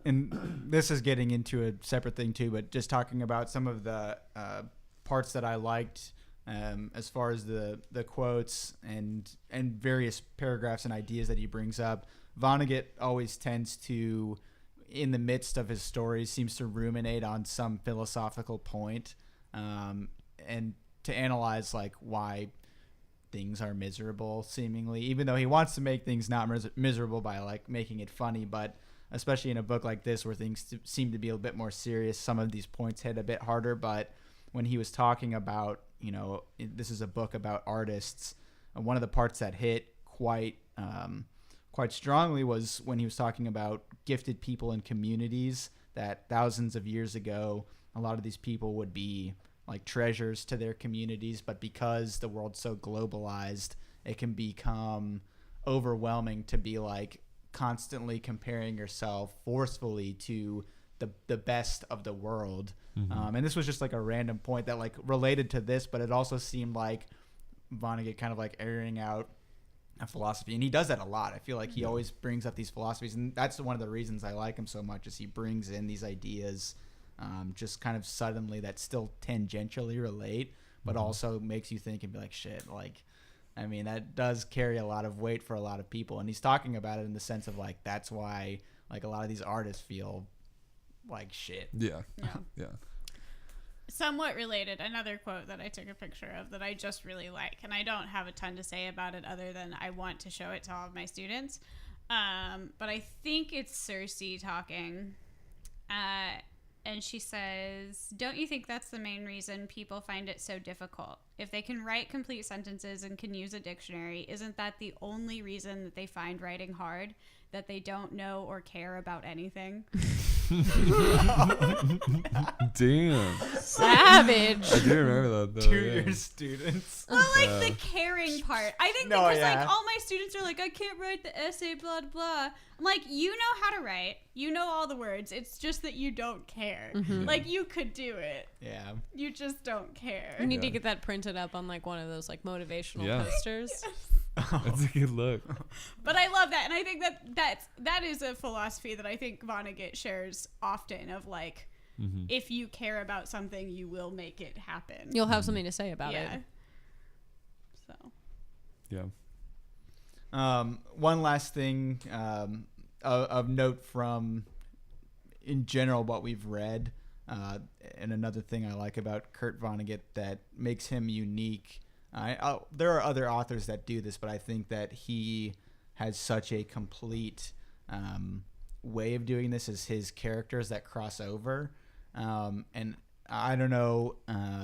and this is getting into a separate thing too, but just talking about some of the parts that I liked as far as the quotes and various paragraphs and ideas that he brings up. Vonnegut always tends to, in the midst of his stories, seems to ruminate on some philosophical point, and to analyze like why things are miserable seemingly, even though he wants to make things not miserable by like making it funny. But especially in a book like this where things seem to be a bit more serious, some of these points hit a bit harder. But when he was talking about, you know, this is a book about artists, one of the parts that hit quite strongly was when he was talking about gifted people in communities, that thousands of years ago a lot of these people would be like treasures to their communities, but because the world's so globalized, it can become overwhelming to be like constantly comparing yourself forcefully to the best of the world. Mm-hmm. And this was just like a random point that like related to this, but it also seemed like Vonnegut kind of like airing out a philosophy, and he does that a lot. I feel like he always brings up these philosophies, and that's one of the reasons I like him so much, is he brings in these ideas just kind of suddenly that still tangentially relate, but also makes you think and be like, shit, like, I mean, that does carry a lot of weight for a lot of people. And he's talking about it in the sense of like, that's why like a lot of these artists feel like shit. Yeah. Yeah. Yeah. Somewhat related, another quote that I took a picture of that I just really like, and I don't have a ton to say about it other than I want to show it to all of my students. But I think it's Cersei talking. And she says, "Don't you think that's the main reason people find it so difficult? If they can write complete sentences and can use a dictionary, isn't that the only reason that they find writing hard? That they don't know or care about anything?" Damn. Savage. I do remember that though. To yeah. your students. Well, like the caring part. I think No, because yeah. like all my students are like, I can't write the essay, blah, blah. I'm like, you know how to write. You know all the words. It's just that you don't care. Like, you could do it. Yeah. You just don't care. We need to Yeah. get that printed up on like one of those like motivational Yeah. posters. That's a good look. But I love that. And I think that is a philosophy that I think Vonnegut shares often of like, if you care about something, you will make it happen. You'll have something to say about yeah. it. So. Yeah. One last thing of note from, in general, what we've read, and another thing I like about Kurt Vonnegut that makes him unique. There are other authors that do this, but I think that he has such a complete way of doing this, is his characters that cross over. And I don't know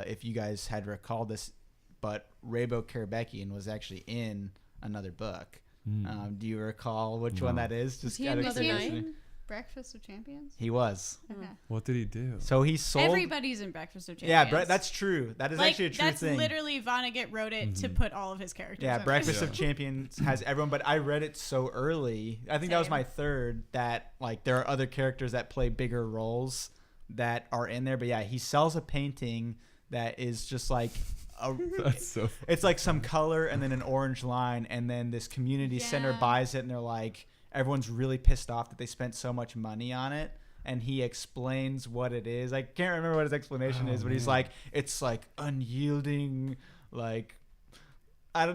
if you guys had recalled this, but Rabo Karabekian was actually in another book. Do you recall which one that is? Just he out in of Mother Night? curiosity. Breakfast of Champions? He was. Okay. What did he do? So he sold. Everybody's in Breakfast of Yeah, Champions. that's true. That is like, actually a true that's thing. literally Vonnegut wrote it to put all of his characters Yeah, in Breakfast Yeah. of Champions has everyone, but I read it so early. I think that was Same. my third, that like there are other characters that play bigger roles that are in there. But yeah, he sells a painting that is just like That's so funny. it's like some color and then an orange line, and then this community center Yeah. buys it, and they're like, everyone's really pissed off that they spent so much money on it. And he explains what it is. I can't remember what his explanation is, but he's like, it's like unyielding, like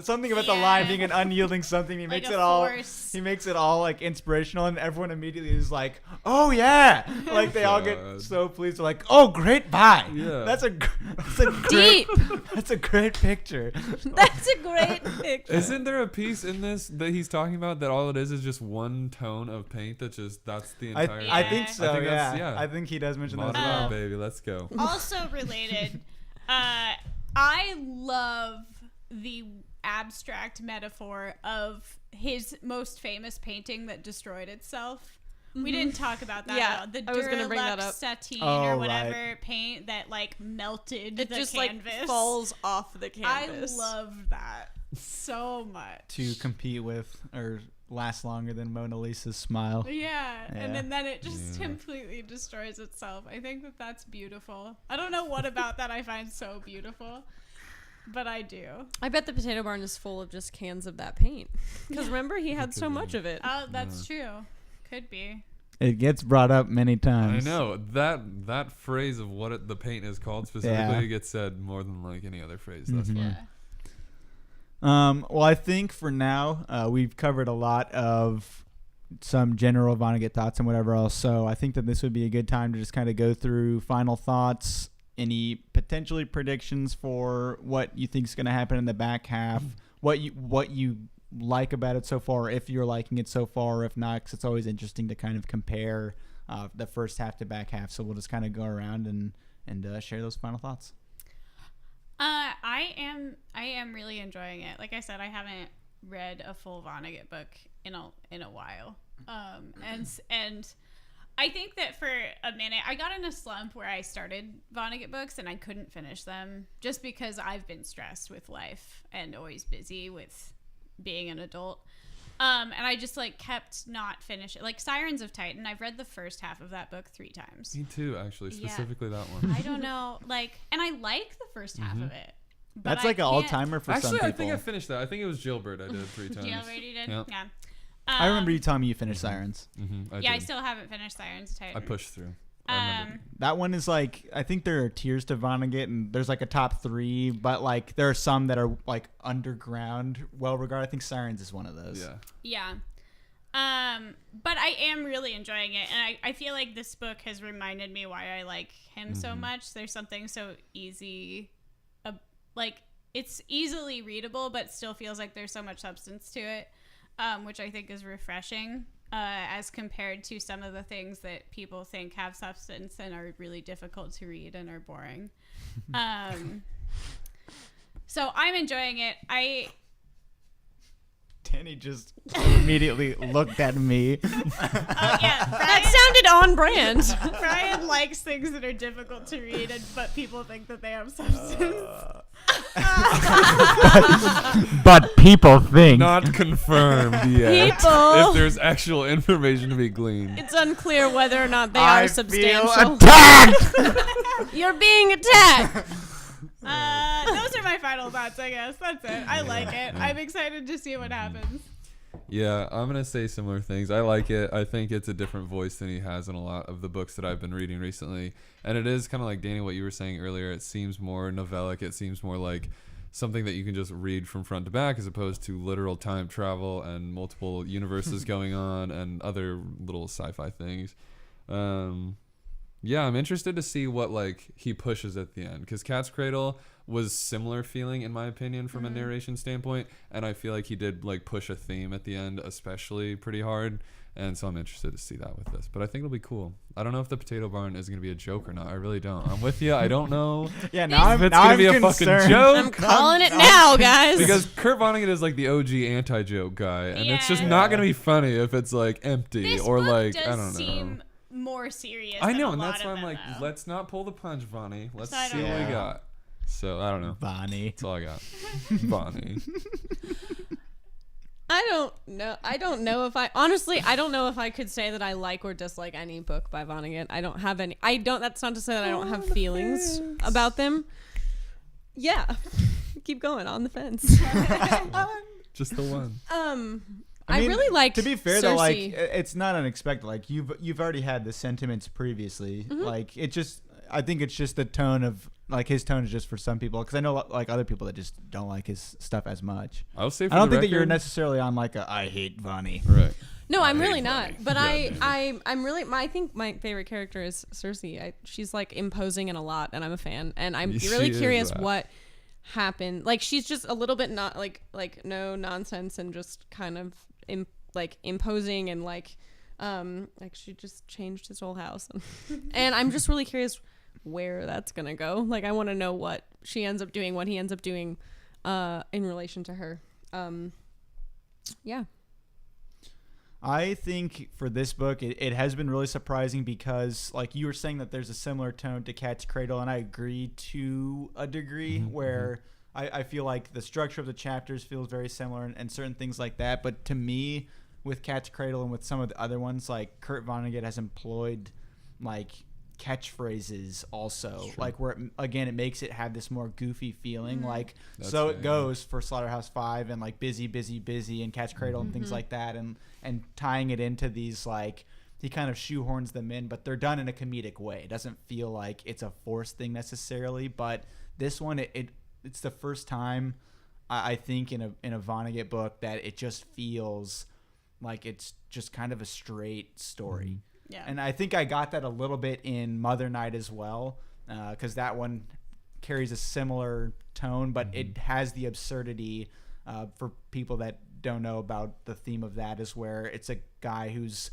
something about the line being an unyielding something. He Like makes a it all. force. He makes it all like inspirational, and everyone immediately is like, "Oh yeah!" Like they all get God. so pleased. They're like, "Oh, great buy! Yeah. That's a great, Deep. that's a great picture." That's a great picture. Isn't there a piece in this that he's talking about that all it is just one tone of paint that's the entire I Yeah. think so. I think that's- yeah. yeah. I think he does mention that as Modern well. art, baby, let's go. Also related, I love the abstract metaphor of his most famous painting that destroyed itself. We didn't talk about that Yeah, at all. The I was gonna bring that Duralux up. Sateen Oh, or right. whatever paint that like melted It the just canvas. like falls off the canvas. I love that so much. To compete with or last longer than Mona Lisa's smile. Yeah, and Yeah. then it just Yeah. completely destroys itself. I think that that's beautiful. I don't know what about that I find so beautiful, but I do. I bet the potato barn is full of just cans of that paint. Because remember, he had so be. much of it. Oh, that's true. Could be. It gets brought up many I times. know that phrase of what the paint is called specifically Yeah. gets said more than like any other phrase. That's Mhm. fine. Yeah. Well, I think for now we've covered a lot of some general Vonnegut thoughts and whatever else. So I think that this would be a good time to just kind of go through final thoughts, any potentially predictions for what you think is going to happen in the back half, what you like about it so far, if you're liking it so far, or if not, because it's always interesting to kind of compare the first half to back half. So we'll just kind of go around and share those final thoughts. I am really enjoying it. Like I said, I haven't read a full Vonnegut book in a while. And I think that for a minute I got in a slump where I started Vonnegut books and I couldn't finish them just because I've been stressed with life and always busy with being an adult. And I just like kept not finishing. Like Sirens of Titan, I've read the first half of that book 3 times. Me too, actually, Yeah. specifically that one. I don't know, like, and I like the first half of it. But That's like an all-timer for some Actually, people. I think I finished that. I think it was Jailbird I did 3 times. Jailbird you did? Yep. Yeah. I remember you telling me you finished Sirens. I still haven't finished Sirens of Titan. I pushed through. I remember. That one is like, I think there are tiers to Vonnegut, and there's like a top 3, but like there are some that are like underground, well regarded. I think Sirens is one of those. Yeah. But I am really enjoying it, and I feel like this book has reminded me why I like him so much. There's something so easy, like it's easily readable, but still feels like there's so much substance to it, which I think is refreshing. As compared to some of the things that people think have substance and are really difficult to read and are boring. So I'm enjoying it. Danny just immediately looked at me. That sounded on brand. Brian likes things that are difficult to read, but people think that they have substance. But people think. Not confirmed yet. People. If there's actual information to be gleaned. It's unclear whether or not they are substantial. Feel attacked! You're being attacked. Those are my final thoughts, I guess. That's it. I like it. I'm excited to see what happens. Yeah, I'm going to say similar things. I like it. I think it's a different voice than he has in a lot of the books that I've been reading recently. And it is kind of like, Danny, what you were saying earlier. It seems more novellic. It seems more like something that you can just read from front to back as opposed to literal time travel and multiple universes going on and other little sci-fi things. Yeah, I'm interested to see what like he pushes at the end, because Cat's Cradle was similar feeling in my opinion from a narration standpoint, and I feel like he did like push a theme at the end especially pretty hard, and so I'm interested to see that with this. But I think it'll be cool. I don't know if the potato barn is gonna be a joke or not. I really don't. I'm with you. I don't know. Yeah, now if I'm it's gonna be a concerned. fucking joke. I'm calling it now, guys. Because Kurt Vonnegut is like the OG anti-joke guy, and it's just not gonna be funny if it's like empty This or book like does I don't know. seem more serious. I than know, a and lot that's of why I'm them, like, though. let's not pull the punch, Vonnie. Let's So I see don't what we know. got. So I don't know. Bonnie. That's all I got. Vonnie. I don't know. I don't know if I don't know if I could say that I like or dislike any book by Vonnegut. I don't have any. That's not to say that I don't have feelings about them. Yeah. Keep going on the fence. Just the one. I mean, really liked. To be fair, though, like Cersei. it's not unexpected. Like you've already had the sentiments previously. Like it just, I think it's just the tone of like his tone is just for some people, because I know like other people that just don't like his stuff as much. I'll say. For I don't the think that you're record- necessarily on like a I hate Vonnie. Right. No, I'm hate really not. Vonnie. But Yeah, I'm really. I think my favorite character is Cersei. She's like imposing in a lot, and I'm a fan. And I'm She really is curious that. what happened. Like she's just a little bit not like no nonsense and just kind of imposing and like she just changed his whole house. And I'm just really curious where that's gonna go. Like I want to know what she ends up doing, what he ends up doing in relation to her. Yeah. I think for this book, it has been really surprising because, like you were saying, that there's a similar tone to Cat's Cradle, and I agree to a degree where I feel like the structure of the chapters feels very similar and certain things like that. But to me, with Cat's Cradle and with some of the other ones, like Kurt Vonnegut has employed like catchphrases also, like where it makes it have this more goofy feeling, like That's so fair, it goes for Slaughterhouse 5 and like busy and Cat's Cradle and things like that, and tying it into these, like he kind of shoehorns them in, but they're done in a comedic way. It doesn't feel like it's a forced thing necessarily, but this one it's the first time I think in a Vonnegut book that it just feels like it's just kind of a straight story. Yeah. And I think I got that a little bit in Mother Night as well, because that one carries a similar tone, but it has the absurdity. For people that don't know about the theme of that, is where it's a guy who's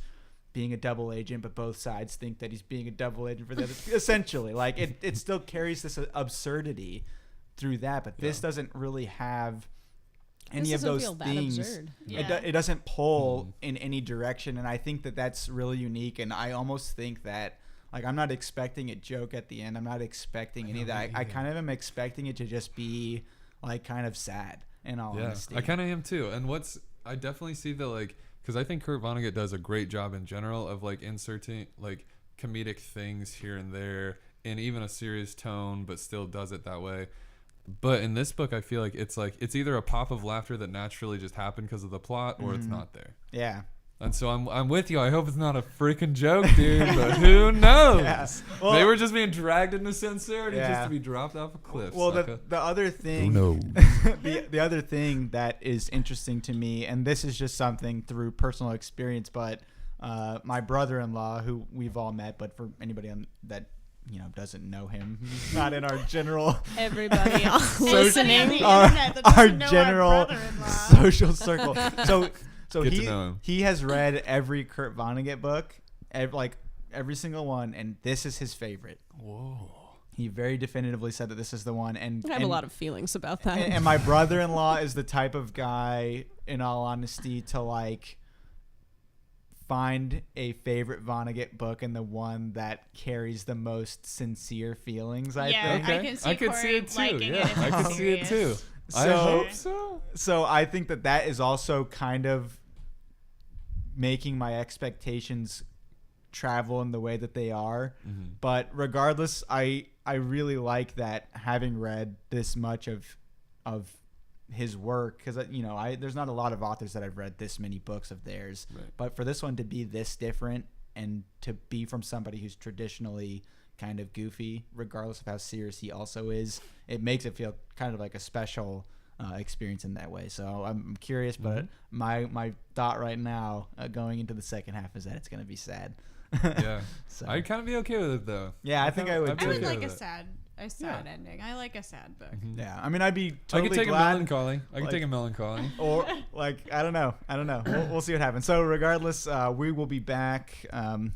being a double agent, but both sides think that he's being a double agent for the other. Essentially, like it still carries this absurdity through that, but this doesn't really have any of those things. It doesn't pull in any direction, and I think that that's really unique. And I almost think that, like, I'm not expecting a joke at the end. I'm not expecting any of that. I kind of am expecting it to just be like kind of sad, in all honesty. I kind of am too. And I definitely see the like, because I think Kurt Vonnegut does a great job in general of like inserting like comedic things here and there in even a serious tone, but still does it that way. But in this book, I feel like it's either a pop of laughter that naturally just happened because of the plot, or it's not there. Yeah. And so I'm with you. I hope it's not a freaking joke, dude. But who knows? Yeah. Well, they were just being dragged into sincerity just Yeah. to be dropped off a cliff. Well, sucker. the other thing, the other thing that is interesting to me, and this is just something through personal experience, but my brother-in-law, who we've all met, but for anybody that doesn't know him, he's not in our general Everybody else Anybody on listening. the internet that our doesn't know general brother-in-law. social circle. So Get to know him. he has read every Kurt Vonnegut book, every single one, and this is his favorite. Whoa. He very definitively said that this is the one, and I have a lot of feelings about that. and my brother-in-law is the type of guy, in all honesty, to like find a favorite Vonnegut book and the one that carries the most sincere feelings. I think. I can see it too. liking Yeah, it if I it's can see it too. serious. I So- hope so. So I think that is also kind of making my expectations travel in the way that they are. Mm-hmm. But regardless, I really like that, having read this much of his work, because there's not a lot of authors that I've read this many books of theirs. Right. But for this one to be this different and to be from somebody who's traditionally kind of goofy, regardless of how serious he also is, it makes it feel kind of like a special experience in that way. So I'm curious, but my thought right now going into the second half is that it's going to be sad. Yeah. So I'd kind of be okay with it though. yeah, I think I would. I'd be I would okay like with a it. sad ending. I like a sad book. Yeah, I mean, I'd be totally I could take a glad. melancholy. I could like- take a melancholy. Or like I don't know. We'll see what happens. So regardless, we will be back.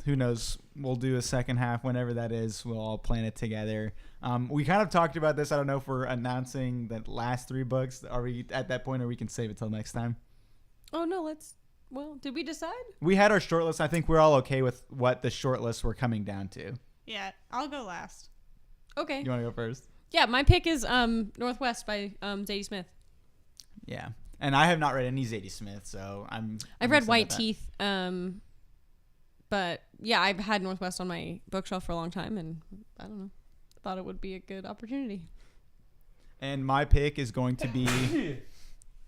Who knows? We'll do a second half whenever that is. We'll all plan it together. We kind of talked about this. I don't know if we're announcing the last 3 books. Are we at that point, or we can save it till next time? Oh no, well, did we decide? We had our short list. I think we're all okay with what the short lists were coming down to. Yeah, I'll go last. Okay. You want to go first? Yeah, my pick is Northwest by Zadie Smith. Yeah. And I have not read any Zadie Smith, so I've read excited White about that. Teeth, but yeah, I've had Northwest on my bookshelf for a long time, and I don't know, thought it would be a good opportunity. And my pick is going to be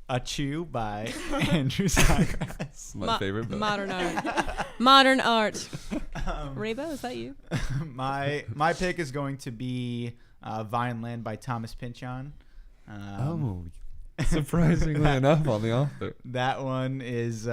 A Chew by Andrew Snodgrass. My favorite book. Modern art. Modern art. Reba, is that you? My pick is going to be Vineland by Thomas Pynchon. Surprisingly enough, on the author. That one is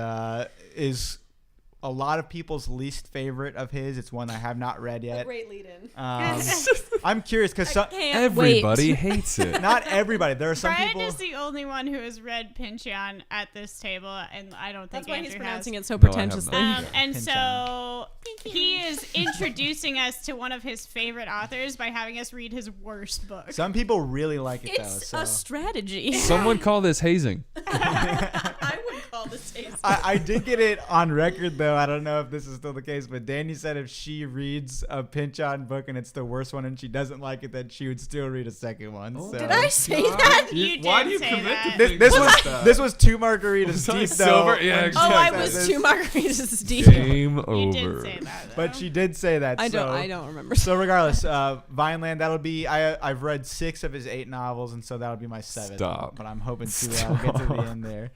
a lot of people's least favorite of his. It's one I have not read yet. Great lead-in. I'm curious because Everybody hates it. not everybody. There are some Brian people. is the only one who has read Pynchon at this table, and I don't think That's why Andrew he's pronouncing has. it so No, I have pretentiously. not. And Pynchon. so he is introducing us to one of his favorite authors by having us read his worst book. Some people really like it It's though. a So strategy. Some would call this hazing. I would call this tasty. I did get it on record though. I don't know if this is still the case, but Danny said if she reads a Pynchon book and it's the worst one and she doesn't like it, then she would still read a second one. So. Did I say that? You did Why do you say commit that. to This, things this like was that? this was 2 margaritas Sorry, deep though. silver- yeah, when she exactly. Oh, I said was this. 2 margaritas deep. Game You over. did say that. Though. But she did say that. I so. don't remember. So regardless, Vineland, that'll be I've read 6 of his 8 novels, and so that'll be my 7th. Stop. But I'm hoping to get to the end there.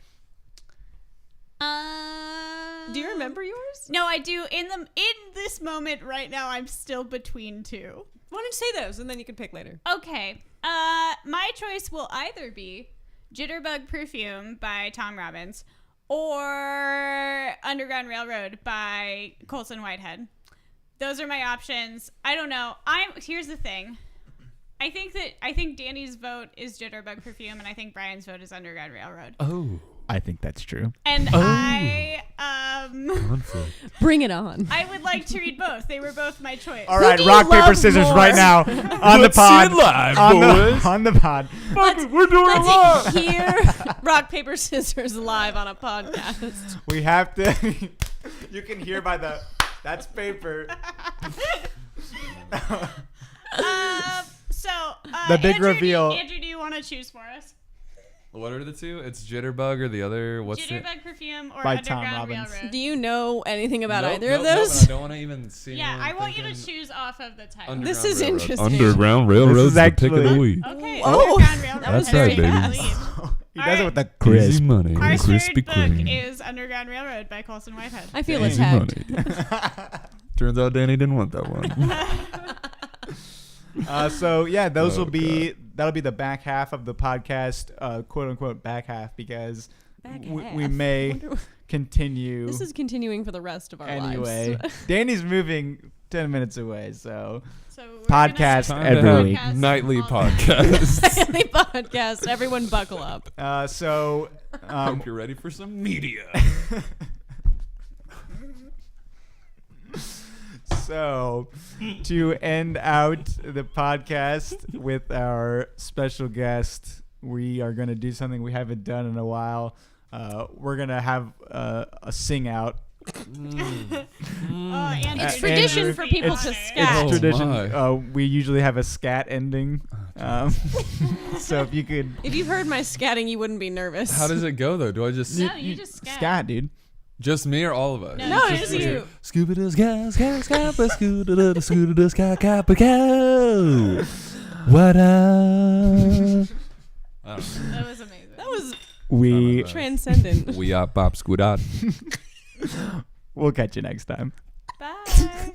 Do you remember yours? No, I do. In this moment right now, I'm still between 2. Why don't you say those and then you can pick later? Okay. My choice will either be Jitterbug Perfume by Tom Robbins or Underground Railroad by Colson Whitehead. Those are my options. I don't know. Here's the thing. I think Danny's vote is Jitterbug Perfume, and I think Brian's vote is Underground Railroad. Oh. I think that's true. And I Conflict. Bring it on. I would like to read both. They were both my choice. All right, do you rock, paper, love scissors more? right now on the Let's see pod. it live, on boys. on the pod. We're doing it live. Let's hear rock, paper, scissors live on a podcast. We have to. You can hear by the. That's paper. So The big Andrew, reveal. Andrew, do you want to choose for us? What are the two? It's Jitterbug or the other. What's Jitterbug Perfume or By Tom Underground Robbins. Railroad. Do you know anything about Nope, either nope, of nope, those? and I don't want to even see. Yeah, I want you to thinking choose off of the title. This Underground is Railroad. interesting. Underground This Railroad's is the pick of the actually- week. Okay, Oh, Underground Railroad. that was has very taken the fast. lead. He does it with the Easy crisp. money, Our Krispy third book Kreme. is Underground Railroad by Colson Whitehead. I feel Dang. attacked. Turns out Danny didn't want that one. So yeah, those Oh, will be that'll be the back half of the podcast, quote unquote back half, because Back we half. may Wonder- continue This is continuing for the rest of our anyway. lives. Danny's moving 10 minutes away, so So we're Podcast gonna- Time to every have week. nightly all- podcast. Daily podcast. Everyone buckle up. so Hope you're ready for some media. So, to end out the podcast with our special guest, we are going to do something we haven't done in a while. We're going to have a sing out. Oh, Andrew, It's Uh, tradition Andrew, for people it's- to It's scat. Oh, tradition. my. We usually have a scat ending. So if you could. If you've heard my scatting, you wouldn't be nervous. How does it go though? Do I just No, you just scat. Scat, dude. just me or all of us? No, it's you. Scuba does gas, gas, kappa, scooter does kappa, cow. What up? That was amazing. That was We transcendent. We are Bob Squidad. we'll catch you next time. Bye.